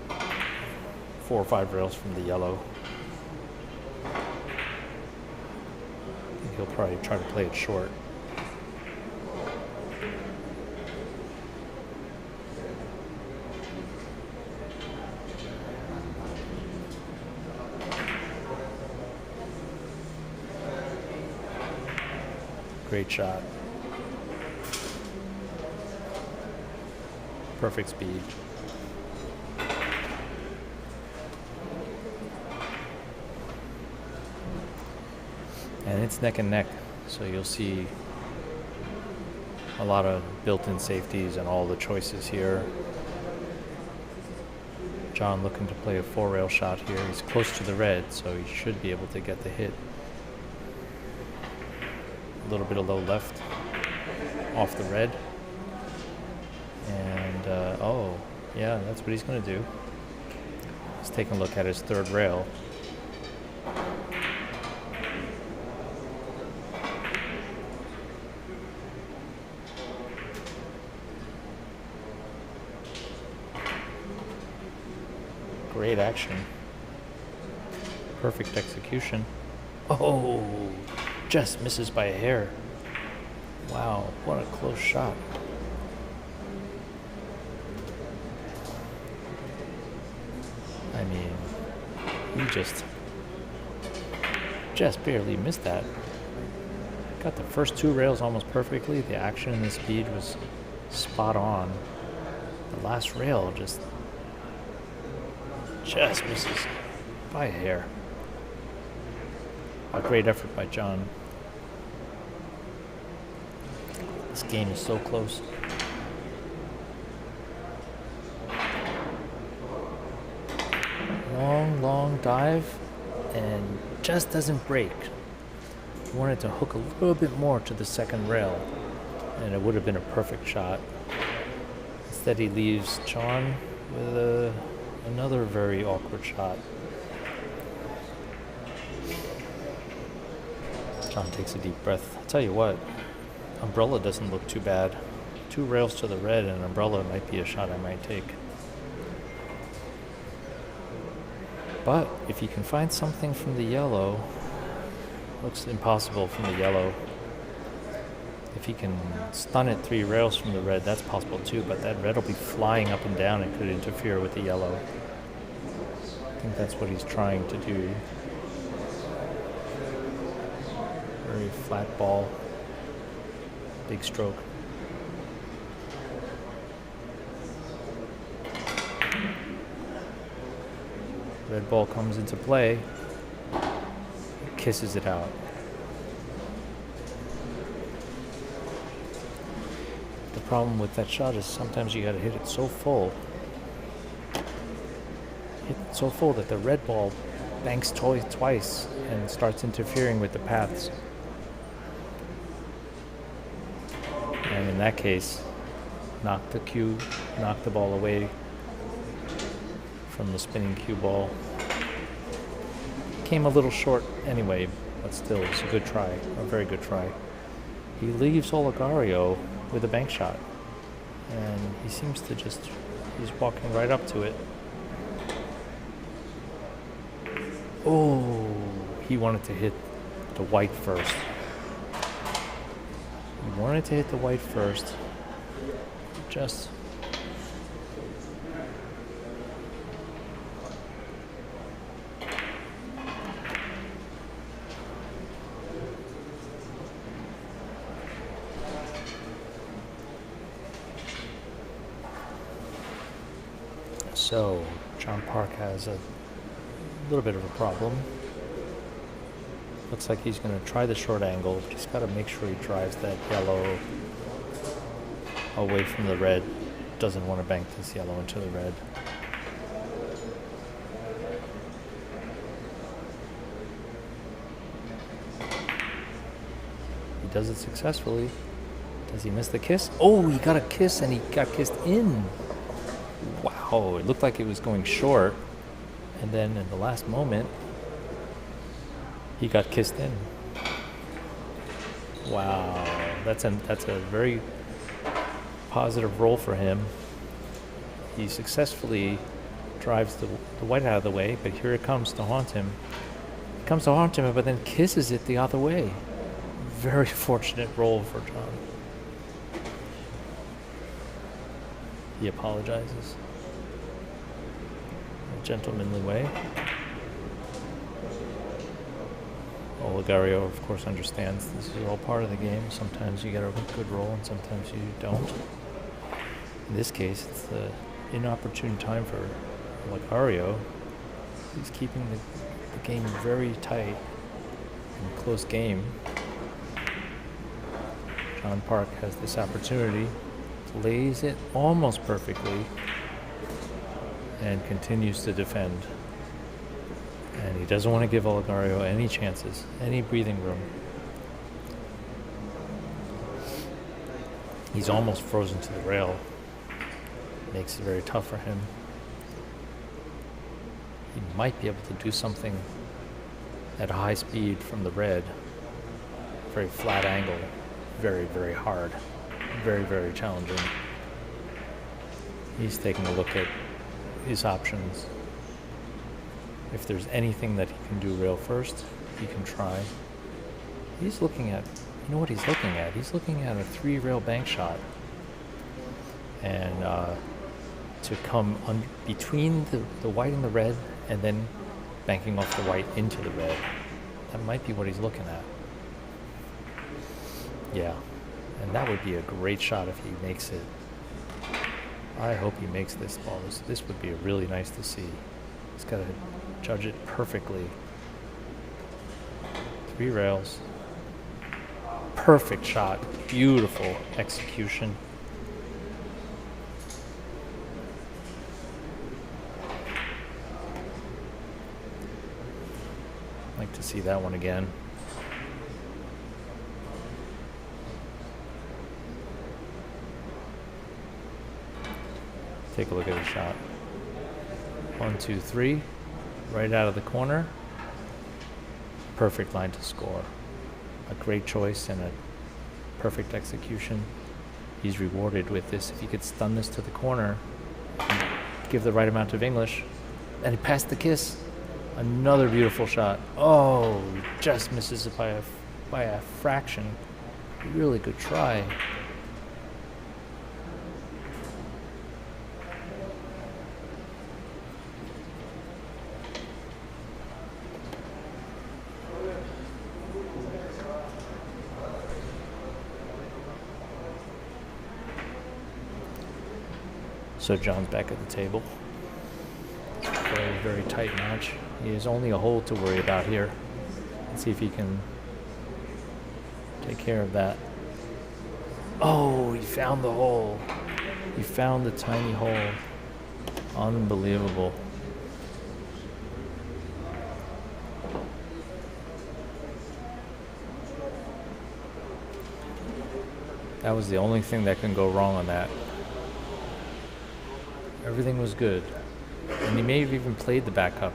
[SPEAKER 1] 4 or 5 rails from the yellow. I think he'll probably try to play it short. Great shot. Perfect speed. And it's neck and neck, so you'll see a lot of built-in safeties and all the choices here. John looking to play a 4-rail shot here. He's close to the red, so he should be able to get the hit. A little bit of low left off the red, and oh yeah, that's what he's going to do. He's taking a look at his 3rd rail. Great action. Perfect execution. Oh, just misses by a hair. Wow, what a close shot. I mean, he just barely missed that. Got the first 2 rails almost perfectly. The action and the speed was spot on. The last rail just misses by a hair. A great effort by John. This game is so close. Long dive, and just doesn't break. He wanted to hook a little bit more to the second rail, and it would have been a perfect shot. Instead, he leaves John with another very awkward shot. John takes a deep breath. I'll tell you what, umbrella doesn't look too bad. 2 rails to the red, and umbrella might be a shot I might take. But if you can find something from the yellow, looks impossible from the yellow. If he can stun it 3 rails from the red, that's possible too, but that red will be flying up and down and could interfere with the yellow. I think that's what he's trying to do. Very flat ball, big stroke. Red ball comes into play, kisses it out. The problem with that shot is sometimes you gotta hit it so full. Hit it so full that the red ball banks twice and starts interfering with the paths. And in that case, knock the ball away from the spinning cue ball. Came a little short anyway, but still, it's a good try, a very good try. He leaves Olegario with a bank shot, and he seems to he's walking right up to it. Oh, he wanted to hit the white first. He wanted to hit the white first. Just so John Park has a little bit of a problem. Looks like he's going to try the short angle. Just got to make sure he drives that yellow away from the red. Doesn't want to bank this yellow into the red. He does it successfully. Does he miss the kiss? Oh, he got a kiss and he got kissed in. Wow, it looked like it was going short. And then in the last moment, he got kissed in. Wow, that's a very positive roll for him. He successfully drives the white out of the way, but here it comes to haunt him. It comes to haunt him, but then kisses it the other way. Very fortunate roll for John. He apologizes in a gentlemanly way. Olegario, of course, understands this is all part of the game. Sometimes you get a good roll and sometimes you don't. In this case, it's the inopportune time for Olegario. He's keeping the game very tight and close game. John Park has this opportunity, lays it almost perfectly, and continues to defend. And he doesn't want to give Olegario any chances, any breathing room. He's almost frozen to the rail. Makes it very tough for him. He might be able to do something at a high speed from the red. Very flat angle. Very, very hard. Very, very challenging. He's taking a look at his options. If there's anything that he can do rail first, he can try. He's looking at, you know what he's looking at? He's looking at a 3-rail bank shot. And to come between the white and the red, and then banking off the white into the red. That might be what he's looking at. Yeah, and that would be a great shot if he makes it. I hope he makes this ball. This would be really nice to see. He's got to judge it perfectly. 3 rails. perfect shot. Beautiful execution. I'd like to see that one again. Take a look at the shot. 1, 2, 3. Right out of the corner. Perfect line to score. A great choice and a perfect execution. He's rewarded with this. If he could stun this to the corner, give the right amount of English, and he passed the kiss. Another beautiful shot. Oh, he just misses it by a fraction. Really good try. So John's back at the table. Very, very tight match. He has only a hole to worry about here. Let's see if he can take care of that. Oh, he found the hole. He found the tiny hole. Unbelievable. That was the only thing that can go wrong on that. Everything was good. And he may have even played the backup.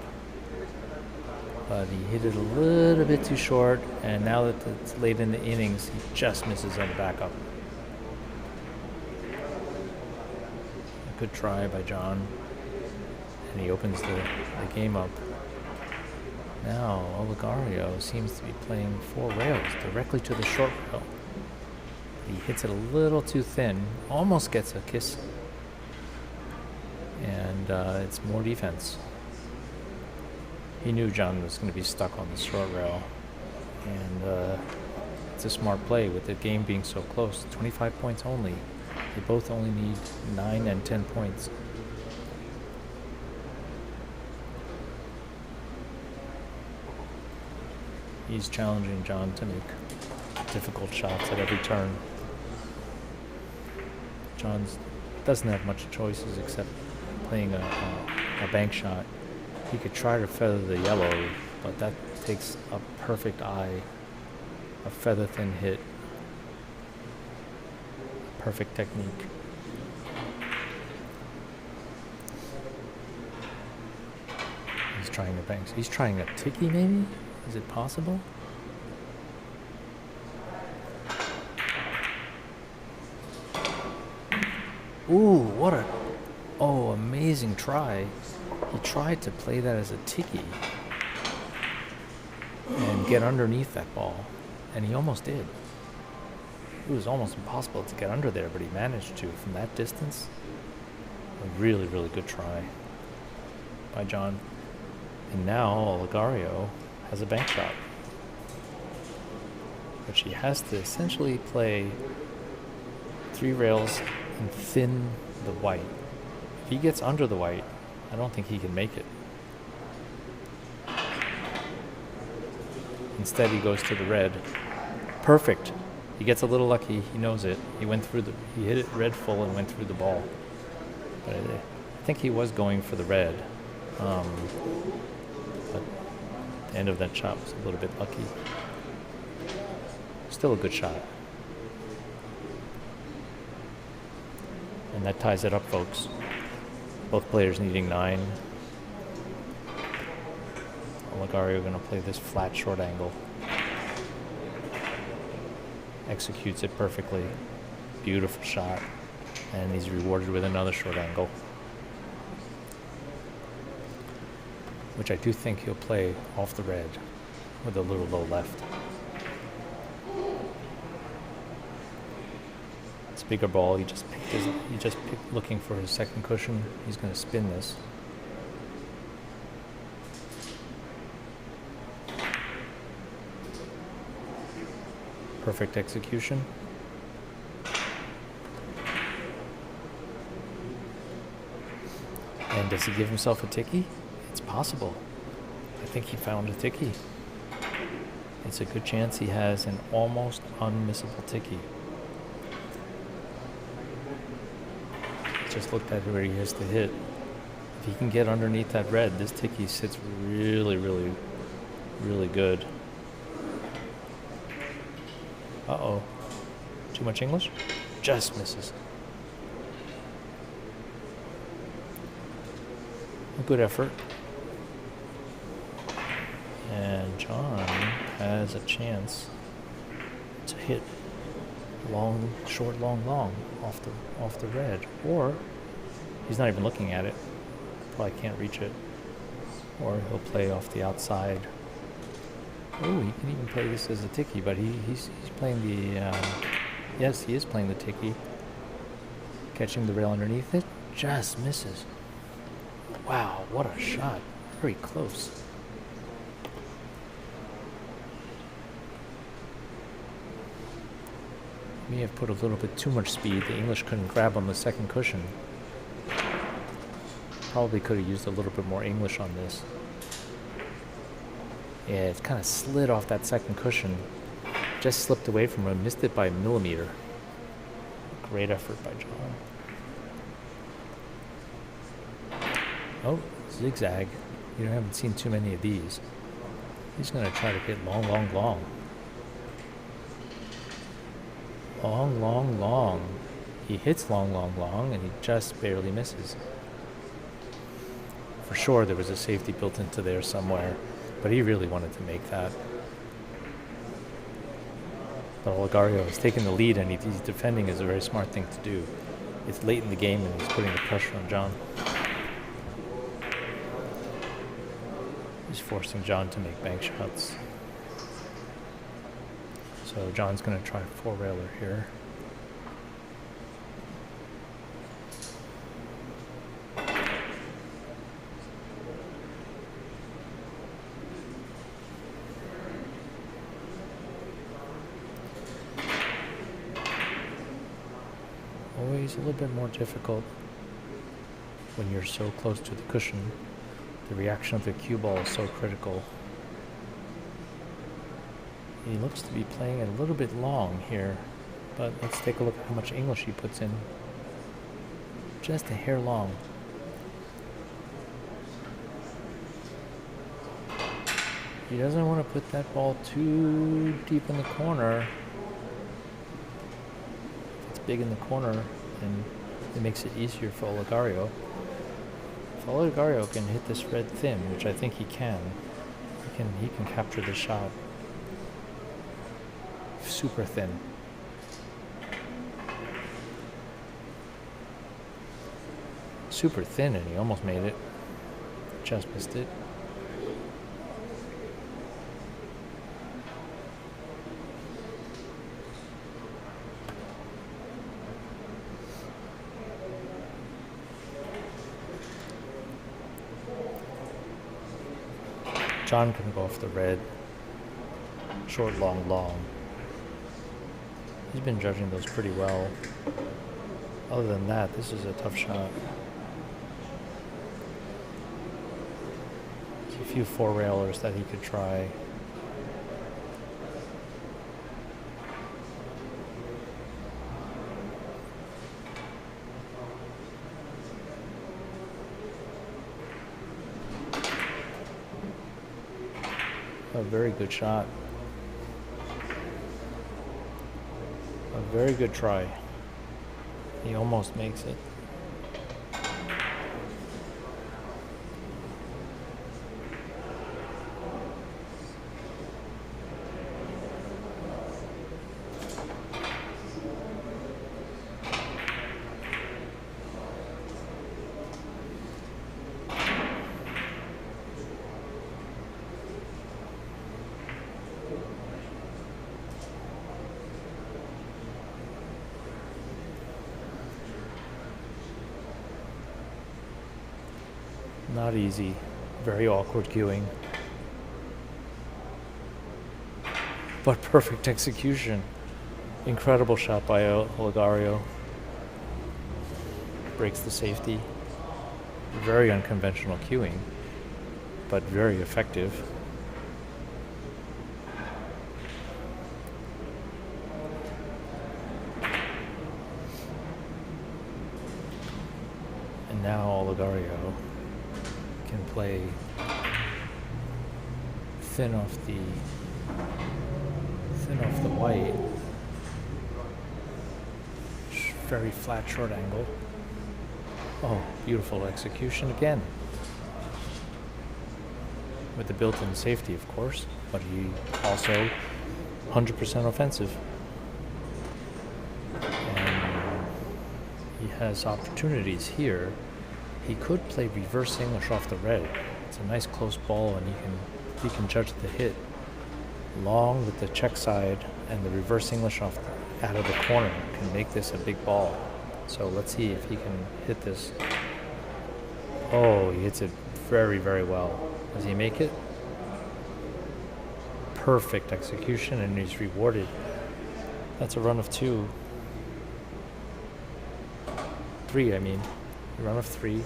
[SPEAKER 1] But he hit it a little bit too short, and now that it's late in the innings, he just misses on the backup. A good try by John. And he opens the game up. Now, Olegario seems to be playing 4 rails directly to the short rail. He hits it a little too thin, almost gets a kiss. And it's more defense. He knew John was going to be stuck on the short rail. And it's a smart play with the game being so close. 25 points only. They both only need 9 and 10 points. He's challenging John to make difficult shots at every turn. John doesn't have much choices except playing a bank shot. He could try to feather the yellow, but that takes a perfect eye, a feather thin hit, perfect technique. He's trying a bank. He's trying a tiki, maybe? Is it possible? Ooh, what a amazing try. He tried to play that as a tiki and get underneath that ball, and he almost did. It was almost impossible to get under there, but he managed to from that distance. A really, really good try by John. And now Olegario has a bank shot, which he has to essentially play 3 rails and thin the white. If he gets under the white, I don't think he can make it. Instead, he goes to the red. Perfect. He gets a little lucky. He knows it. He hit it red full and went through the ball. But I think he was going for the red. But the end of that shot was a little bit lucky. Still a good shot. And that ties it up, folks. Both players needing 9. Olegario going to play this flat short angle. Executes it perfectly. Beautiful shot. And he's rewarded with another short angle, which I do think he'll play off the red with a little low left. It's a bigger ball. He just picked looking for his second cushion. He's going to spin this. Perfect execution. And does he give himself a tiki? It's possible. I think he found a tiki. it's a good chance he has an almost unmissable ticky. Just looked at where he has to hit. If he can get underneath that red, this ticky sits really, really, really good. Uh-oh. Too much English? Just misses. A good effort. And John has a chance to hit long, short, long, long off the red. Or he's not even looking at it. Probably can't reach it. Or he'll play off the outside. Oh, he can even play this as a ticky, but he's playing the yes, he is playing the ticky. Catching the rail underneath it. Just misses. Wow, what a shot. Very close. May have put a little bit too much speed. The English couldn't grab on the second cushion. Probably could have used a little bit more English on this. Yeah, it's kind of slid off that second cushion. Just slipped away from him. Missed it by a millimeter. Great effort by John. Oh, zigzag. You haven't seen too many of these. He's going to try to hit long, long, long. Long, long, long. He hits long, long, long, and he just barely misses. For sure there was a safety built into there somewhere, but he really wanted to make that. But Olegario is taking the lead, and he's defending is a very smart thing to do. It's late in the game, and he's putting the pressure on John. He's forcing John to make bank shots. So John's going to try a four-railer here. Always a little bit more difficult when you're so close to the cushion. The reaction of the cue ball is so critical. He looks to be playing it a little bit long here, but let's take a look at how much English he puts in. Just a hair long. He doesn't want to put that ball too deep in the corner. If it's big in the corner, then it makes it easier for Olegario. If Olegario can hit this red thin, which I think he can capture the shot. Super thin. Super thin, and he almost made it. Just missed it. John can go off the red. Short, long, long. He's been judging those pretty well. Other than that, this is a tough shot. There's a few four-railers that he could try. A very good shot. A very good try. He almost makes it. Not easy. Very awkward cueing. But perfect execution. Incredible shot by Olegario. Breaks the safety. Very unconventional cueing, but very effective. Olegario can play thin off the white. Very flat short angle. Oh, beautiful execution again. With the built-in safety, of course, but he also 100% offensive. And he has opportunities here. He could play reverse English off the red. It's a nice close ball, and he can judge the hit. Long with the check side and the reverse English out of the corner can make this a big ball. So let's see if he can hit this. Oh, he hits it very, very well. Does he make it? Perfect execution, and he's rewarded. That's a run of three, I mean. A run of 3.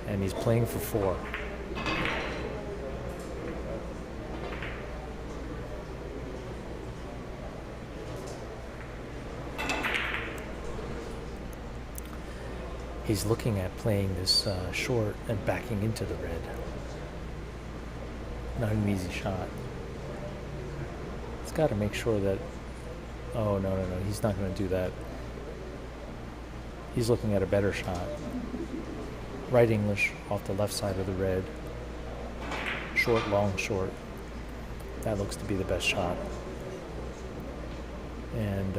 [SPEAKER 1] And he's playing for 4. He's looking at playing this short and backing into the red. Not an easy shot. He's got to make sure that... Oh, no. He's not going to do that. He's looking at a better shot. Right English off the left side of the red. Short, long, short. That looks to be the best shot. And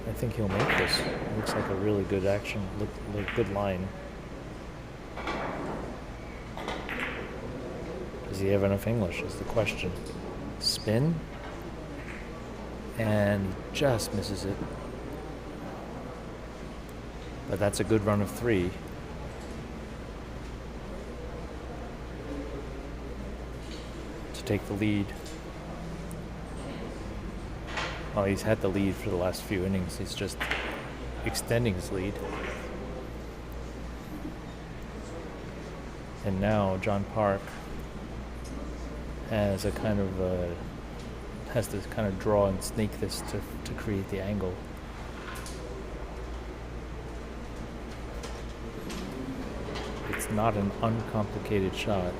[SPEAKER 1] I think he'll make this. It looks like a really good action, good line. Does he have enough English is the question. Spin. And he just misses it. But that's a good run of 3. To take the lead. Well, he's had the lead for the last few innings. He's just extending his lead. And now John Park has to kind of draw and snake this to create the angle. It's not an uncomplicated shot.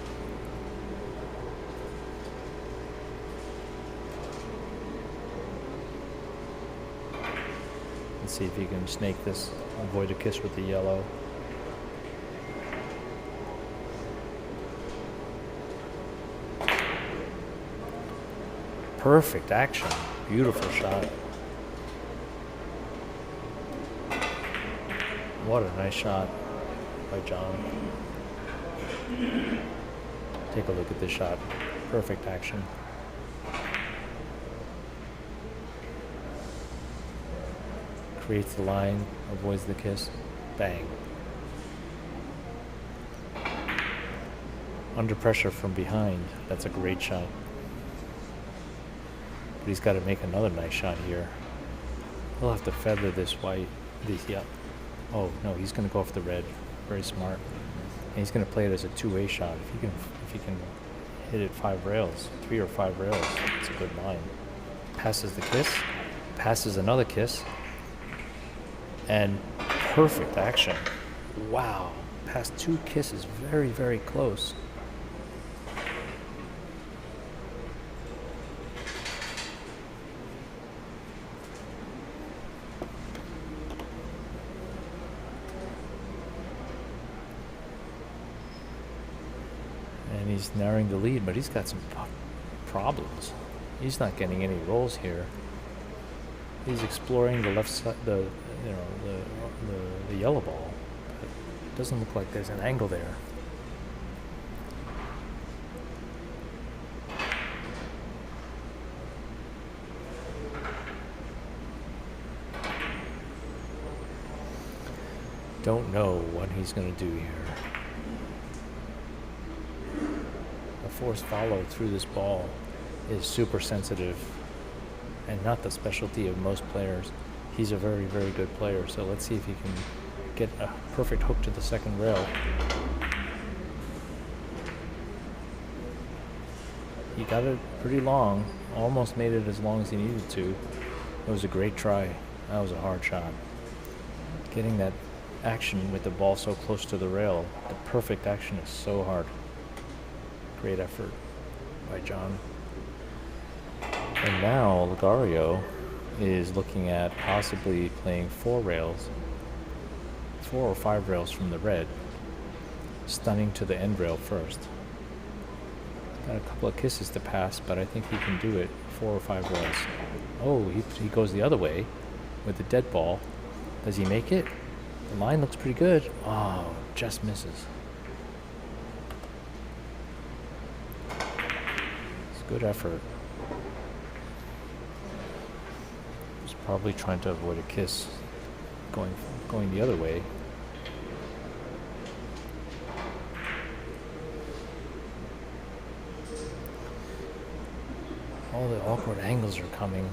[SPEAKER 1] Let's see if he can snake this, avoid a kiss with the yellow. Perfect action. Beautiful shot. What a nice shot by John. Take a look at this shot. Perfect action. Creates the line, avoids the kiss. Bang. Under pressure from behind. That's a great shot. But he's got to make another nice shot here. He'll have to feather this white. Oh no, he's going to go off the red. Very smart. And he's going to play it as a two-way shot. If he can hit it 5 rails, 3 or 5 rails, it's a good line. Passes the kiss. Passes another kiss. And perfect action. Wow. Past 2 kisses. Very, very close. And he's narrowing the lead, but he's got some problems. He's not getting any rolls here. He's exploring the left side, the yellow ball. But it doesn't look like there's an angle there. Don't know what he's going to do here. A forced follow through this ball is super sensitive and not the specialty of most players. He's a very, very good player, so let's see if he can get a perfect hook to the second rail. He got it pretty long, almost made it as long as he needed to. It was a great try. That was a hard shot. Getting that action with the ball so close to the rail. The perfect action is so hard. Great effort by John. And now Olegario is looking at possibly playing 4 or 5 rails from the red, stunning to the end rail first. Got a couple of kisses to pass, but I think he can do it. 4 or 5 rails. Oh, he goes the other way with the dead ball. Does he make it? The line looks pretty good. Oh, just misses. It's a good effort. He's probably trying to avoid a kiss going the other way. All the awkward angles are coming.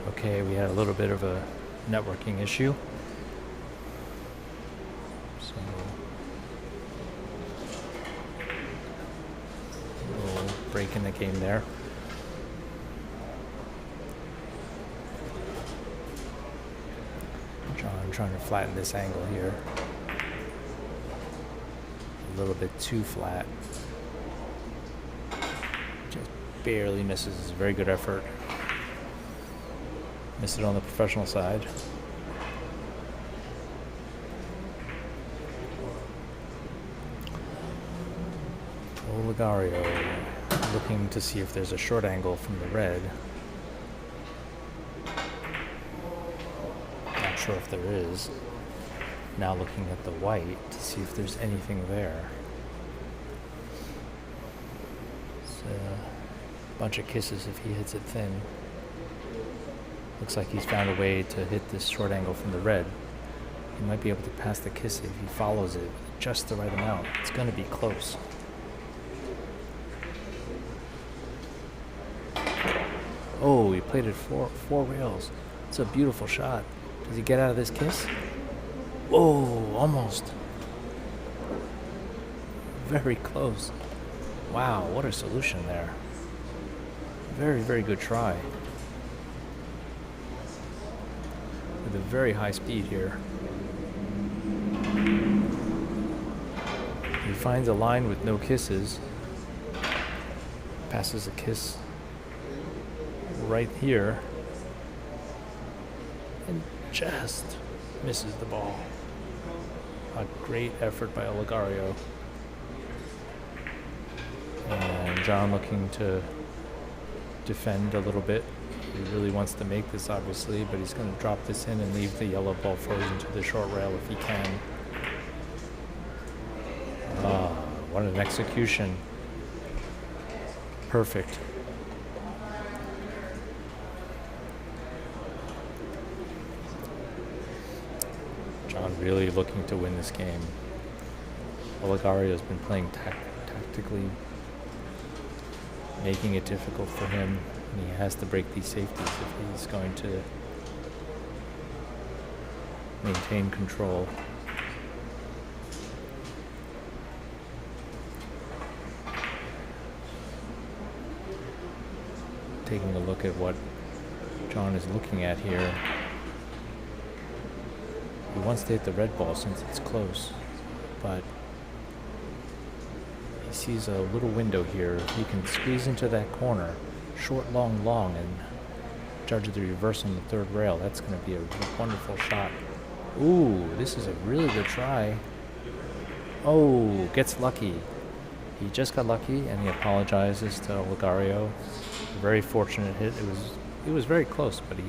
[SPEAKER 1] Okay, we had a little bit of a networking issue. So, a little break in the game there. John trying to flatten this angle here. A little bit too flat. Just barely misses. It's a very good effort. Missed it on the professional side. Olegario looking to see if there's a short angle from the red. Not sure if there is. Now looking at the white to see if there's anything there. It's a bunch of kisses if he hits it thin. Looks like he's found a way to hit this short angle from the red. He might be able to pass the kiss if he follows it just the right amount. It's going to be close. Oh, he played it four rails. It's a beautiful shot. Does he get out of this kiss? Oh, almost. Very close. Wow, what a solution there. Very, very good try. With a very high speed here. He finds a line with no kisses. Passes a kiss right here. And just misses the ball. A great effort by Olegario. And John looking to defend a little bit. He really wants to make this, obviously, but he's going to drop this in and leave the yellow ball frozen to the short rail if he can. What an execution. Perfect. John really looking to win this game. Olegario has been playing tactically, making it difficult for him. And he has to break these safeties if he's going to maintain control. taking a look at what John is looking at here. He wants to hit the red ball since it's close, but he sees a little window here. He can squeeze into that corner, short, long, long, and judge the reverse on the third rail. That's going to be a wonderful shot. Ooh, this is a really good try. Oh, gets lucky. He just got lucky, and he apologizes to Olegario. Very fortunate hit. It was very close, but he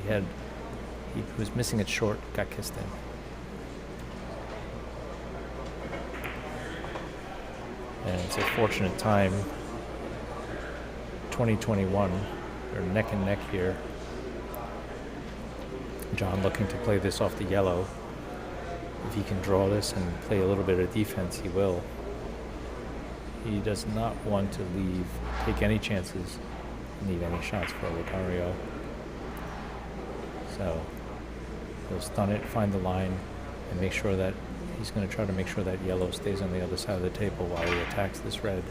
[SPEAKER 1] was missing it short, got kissed in. And it's a fortunate time. 2021, they're neck and neck here. John looking to play this off the yellow. If he can draw this and play a little bit of defense, he will. He does not want to take any chances, leave any shots for Olegario. So he'll stun it, find the line, and make sure that he's going to try to make sure that yellow stays on the other side of the table while he attacks this red.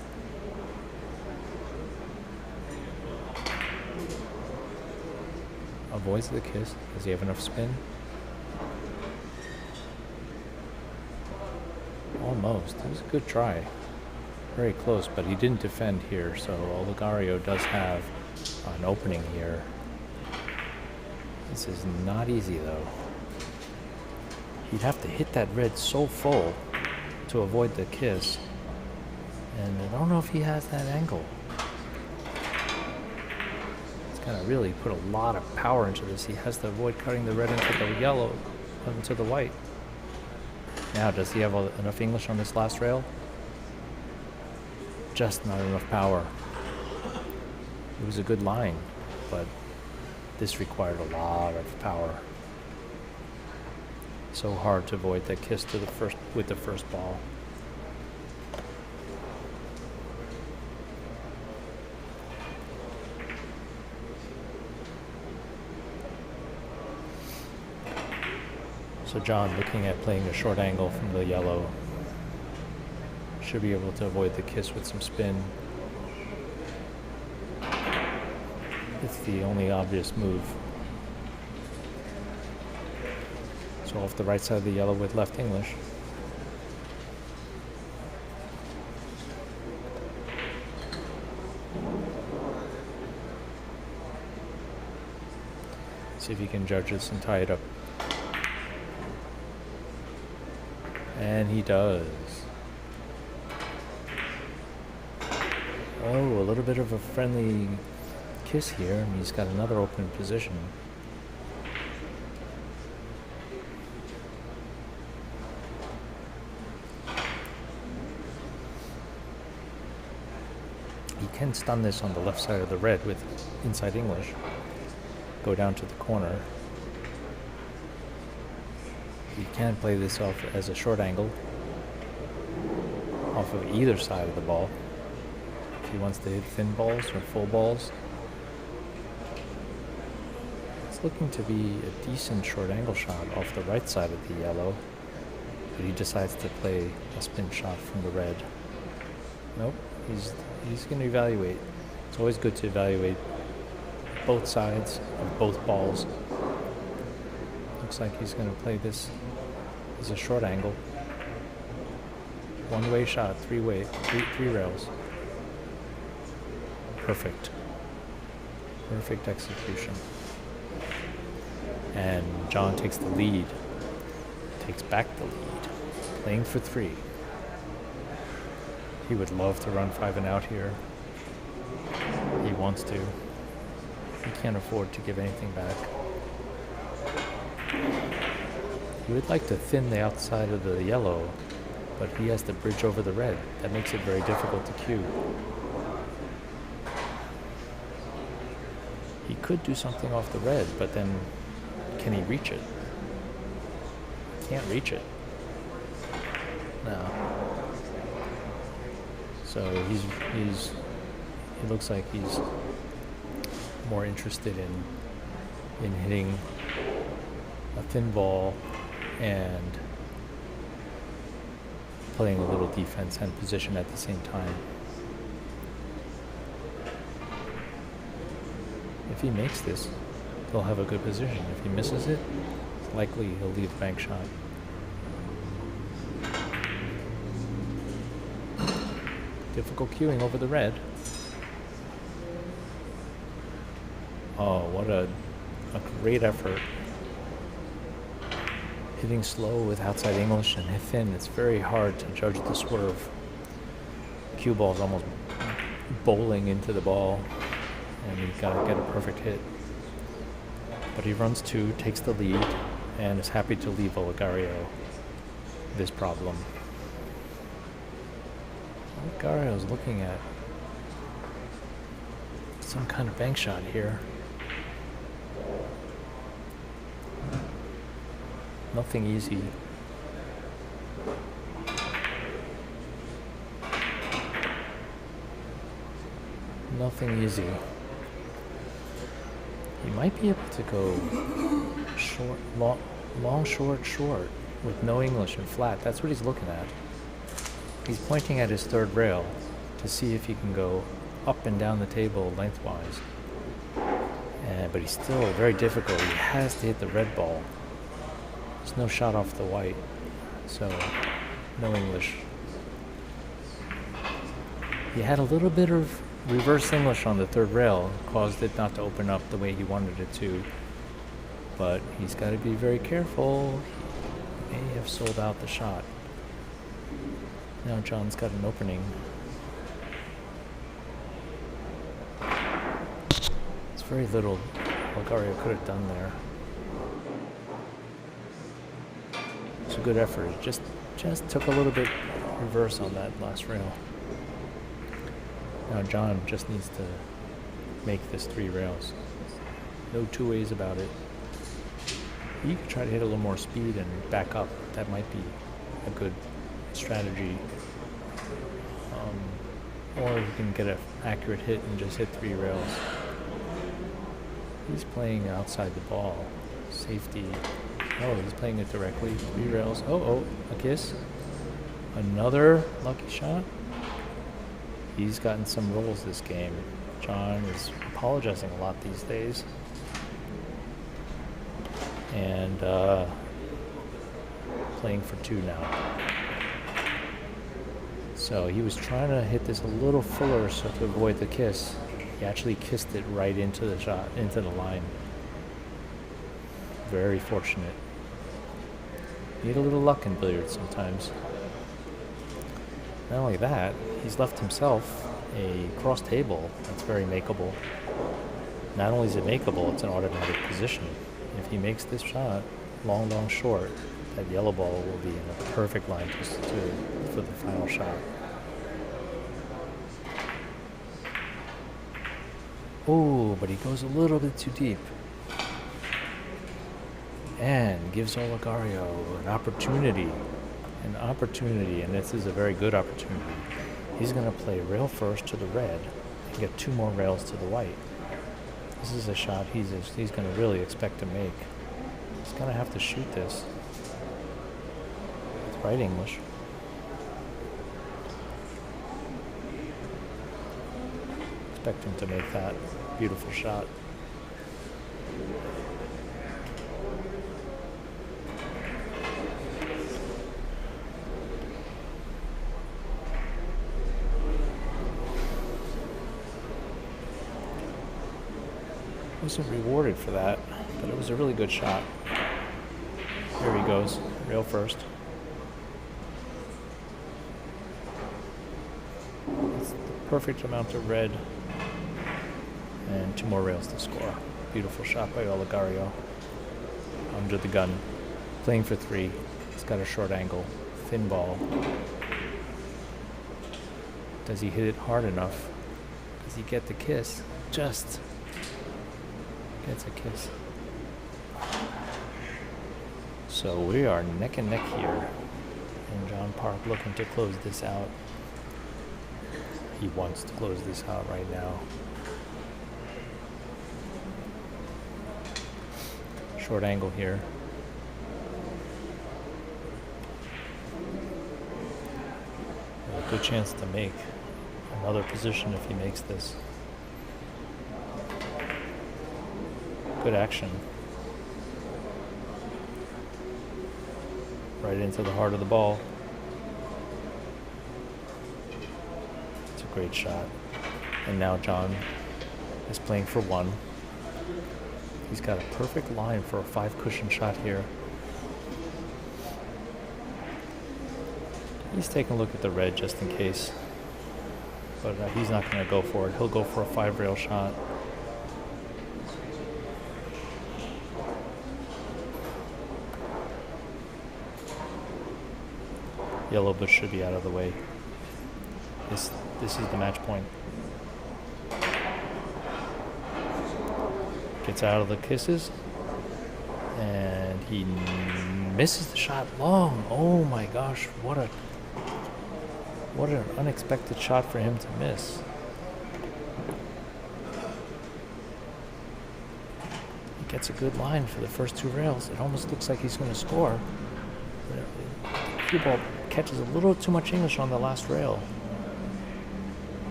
[SPEAKER 1] Avoids the kiss. Does he have enough spin? Almost. It was a good try. Very close, but he didn't defend here, so Olegario does have an opening here. This is not easy, though. He'd have to hit that red so full to avoid the kiss, and I don't know if he has that angle. He's got to really put a lot of power into this. He has to avoid cutting the red into the yellow, into the white. Now, does he have enough English on this last rail? Just not enough power. It was a good line, but this required a lot of power. So hard to avoid that kiss to with the first ball. So John, looking at playing a short angle from the yellow, should be able to avoid the kiss with some spin. It's the only obvious move. So off the right side of the yellow with left English. See if he can judge this and tie it up. And he does. Oh, a little bit of a friendly kiss here, and he's got another open position. He can stun this on the left side of the red with inside English. Go down to the corner. He can play this off as a short angle off of either side of the ball. If he wants to hit thin balls or full balls. It's looking to be a decent short angle shot off the right side of the yellow, but he decides to play a spin shot from the red. Nope, he's going to evaluate. It's always good to evaluate both sides of both balls. Looks like he's going to play this as a short angle. One-way shot, three rails. Perfect. Perfect execution. And John takes the lead. Takes back the lead. Playing for 3. He would love to run 5 and out here. He wants to. He can't afford to give anything back. He would like to thin the outside of the yellow, but he has to bridge over the red. That makes it very difficult to cue. He could do something off the red, but then can he reach it? Can't reach it. No. So it looks like he's more interested in hitting a thin ball and playing a little defense and position at the same time. If he makes this, he'll have a good position. If he misses it, it's likely he'll leave the bank shot. Difficult cueing over the red. Oh, what a great effort. Hitting slow with outside English and hit thin, it's very hard to judge the swerve. Cue ball's almost bowling into the ball, and you gotta get a perfect hit. But he runs 2, takes the lead, and is happy to leave Olegario this problem. Olegario's looking at some kind of bank shot here. Nothing easy. Nothing easy. He might be able to go short, long, short, short with no English and flat. That's what he's looking at. He's pointing at his third rail to see if he can go up and down the table lengthwise. But he's still very difficult. He has to hit the red ball. There's no shot off the white, so no English. He had a little bit of reverse English on the third rail, caused it not to open up the way he wanted it to. But he's got to be very careful. He may have sold out the shot. Now John's got an opening. It's very little Olegario could have done there. It's a good effort. It just took a little bit reverse on that last rail. Now John just needs to make this 3 rails. No two ways about it. You could try to hit a little more speed and back up. That might be a good strategy. Or you can get an accurate hit and just hit 3 rails. He's playing outside the ball. Safety. Oh, he's playing it directly. 3 rails. Oh, a kiss. Another lucky shot. He's gotten some rolls this game. John is apologizing a lot these days. And playing for 2 now. So he was trying to hit this a little fuller so to avoid the kiss. He actually kissed it right into the shot, into the line. Very fortunate. You need a little luck in billiards sometimes. Not only that, he's left himself a cross table that's very makeable. Not only is it makeable, it's an automatic position. If he makes this shot, long, long, short, that yellow ball will be in a perfect line for the final shot. Oh, but he goes a little bit too deep. And gives Olegario an opportunity, and this is a very good opportunity. He's going to play rail first to the red and get 2 more rails to the white. This is a shot he's going to really expect to make. He's going to have to shoot this with right English. Expect him to make that beautiful shot. Wasn't rewarded for that, but it was a really good shot. Here he goes, rail first. It's the perfect amount of red, and 2 more rails to score. Beautiful shot by Olegario. Under the gun, playing for 3. He's got a short angle, thin ball. Does he hit it hard enough? Does he get the kiss? Just gets a kiss. So we are neck and neck here. And John Park looking to close this out. He wants to close this out right now. Short angle here. A good chance to make another position if he makes this. Good action. Right into the heart of the ball. It's a great shot. And now John is playing for 1. He's got a perfect line for a 5 cushion shot here. He's taking a look at the red just in case. But he's not going to go for it. He'll go for a 5 rail shot. Yellow bush should be out of the way. This is the match point. Gets out of the kisses. And he misses the shot long. Oh my gosh, what an unexpected shot for him to miss. He gets a good line for the first 2 rails. It almost looks like he's going to score. The cue ball catches a little too much English on the last rail.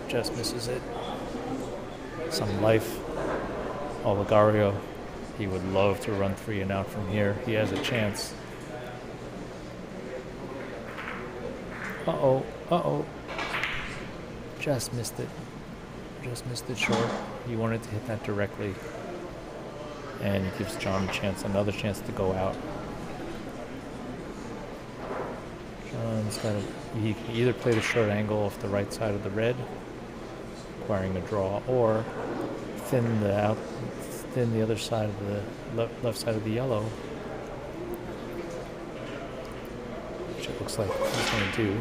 [SPEAKER 1] Just misses it. Some life. Olegario, he would love to run 3 and out from here. He has a chance. Uh-oh. Just missed it. Just missed it short. He wanted to hit that directly. And it gives John a chance, another chance to go out. John's got he can either play the short angle off the right side of the red, requiring a draw, or thin the other side of the left side of the yellow, which it looks like he's going to do.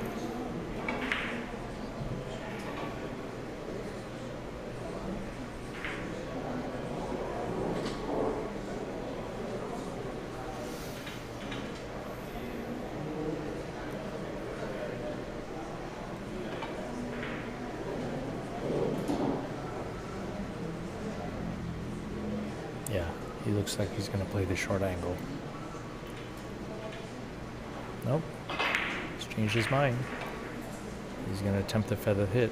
[SPEAKER 1] Yeah, he looks like he's going to play the short angle. Nope. He's changed his mind. He's going to attempt a feather hit.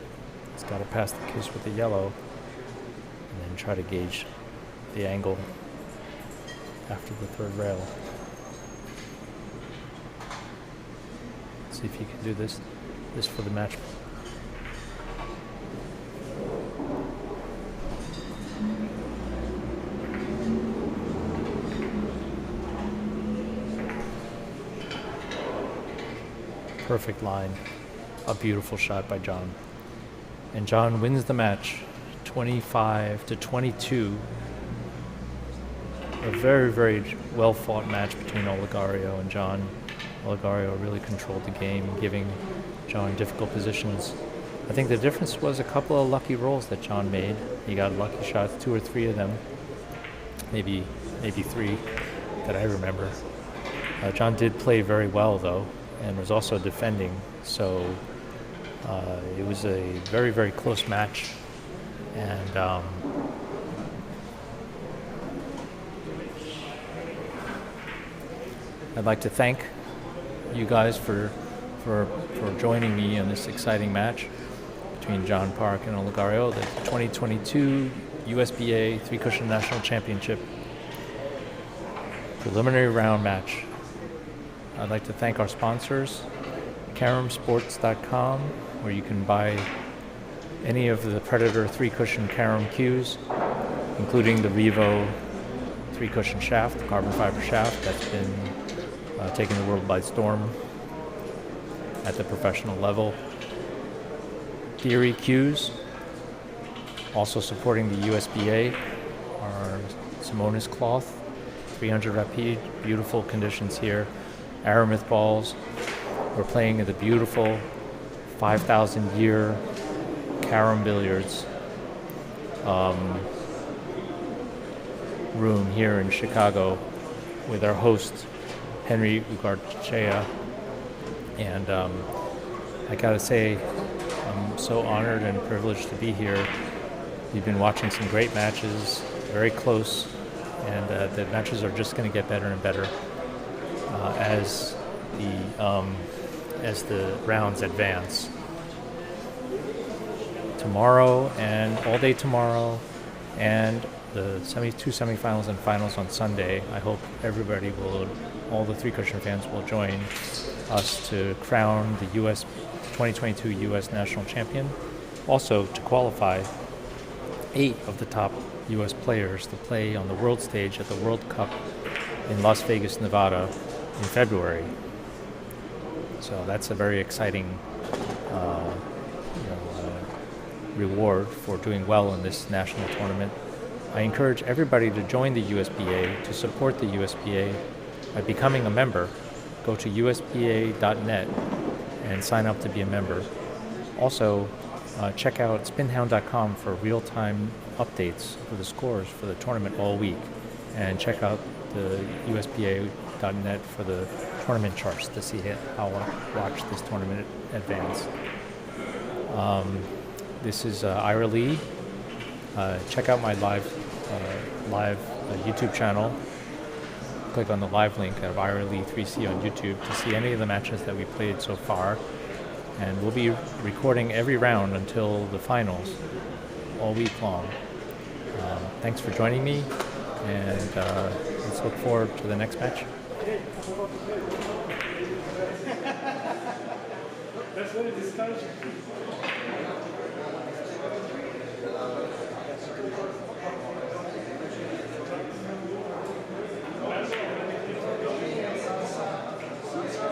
[SPEAKER 1] He's got to pass the kiss with the yellow and then try to gauge the angle after the 3rd rail. Let's see if he can do this for the match. Perfect line. A beautiful shot by John. And John wins the match 25-22. A very, very well fought match between Olegario and John. Olegario really controlled the game, giving John difficult positions. I think the difference was a couple of lucky rolls that John made. He got lucky shots, 2 or 3 of them. Maybe 3 that I remember. John did play very well though, and was also defending, so it was a very, very close match. And I'd like to thank you guys for joining me in this exciting match between John Park and Olegario, the 2022 USBA 3-Cushion National Championship preliminary round match. I'd like to thank our sponsors, caromsports.com, where you can buy any of the Predator 3-cushion Carom cues, including the Revo 3-cushion shaft, the carbon fiber shaft that's been taking the world by storm at the professional level. Theory cues, also supporting the USBA, are Simonis Cloth, 300 rapide, beautiful conditions here. Aramith Balls. We're playing at the beautiful 5,000-year Carom Billiards room here in Chicago with our host, Henry Ugarchea. And I gotta say, I'm so honored and privileged to be here. We've been watching some great matches, very close, and the matches are just going to get better and better as the rounds advance. Tomorrow and all day tomorrow and the two semifinals and finals on Sunday. I hope everybody all the three cushion fans will join us to crown the 2022 U.S. national champion. Also, to qualify 8 of the top U.S. players to play on the world stage at the World Cup in Las Vegas, Nevada in February. So that's a very exciting reward for doing well in this national tournament. I encourage everybody to join the USBA, to support the USBA by becoming a member. Go to usba.net and sign up to be a member. Also, check out spinhound.com for real-time updates for the scores for the tournament all week. And check out the usba.net for the tournament charts to see how I watch this tournament advance. This is Ira Lee. Check out my live YouTube channel. Click on the live link of Ira Lee 3C on YouTube to see any of the matches that we played so far. And we'll be recording every round until the finals all week long. Thanks for joining me, and let's look forward to the next match. That's very discouraging.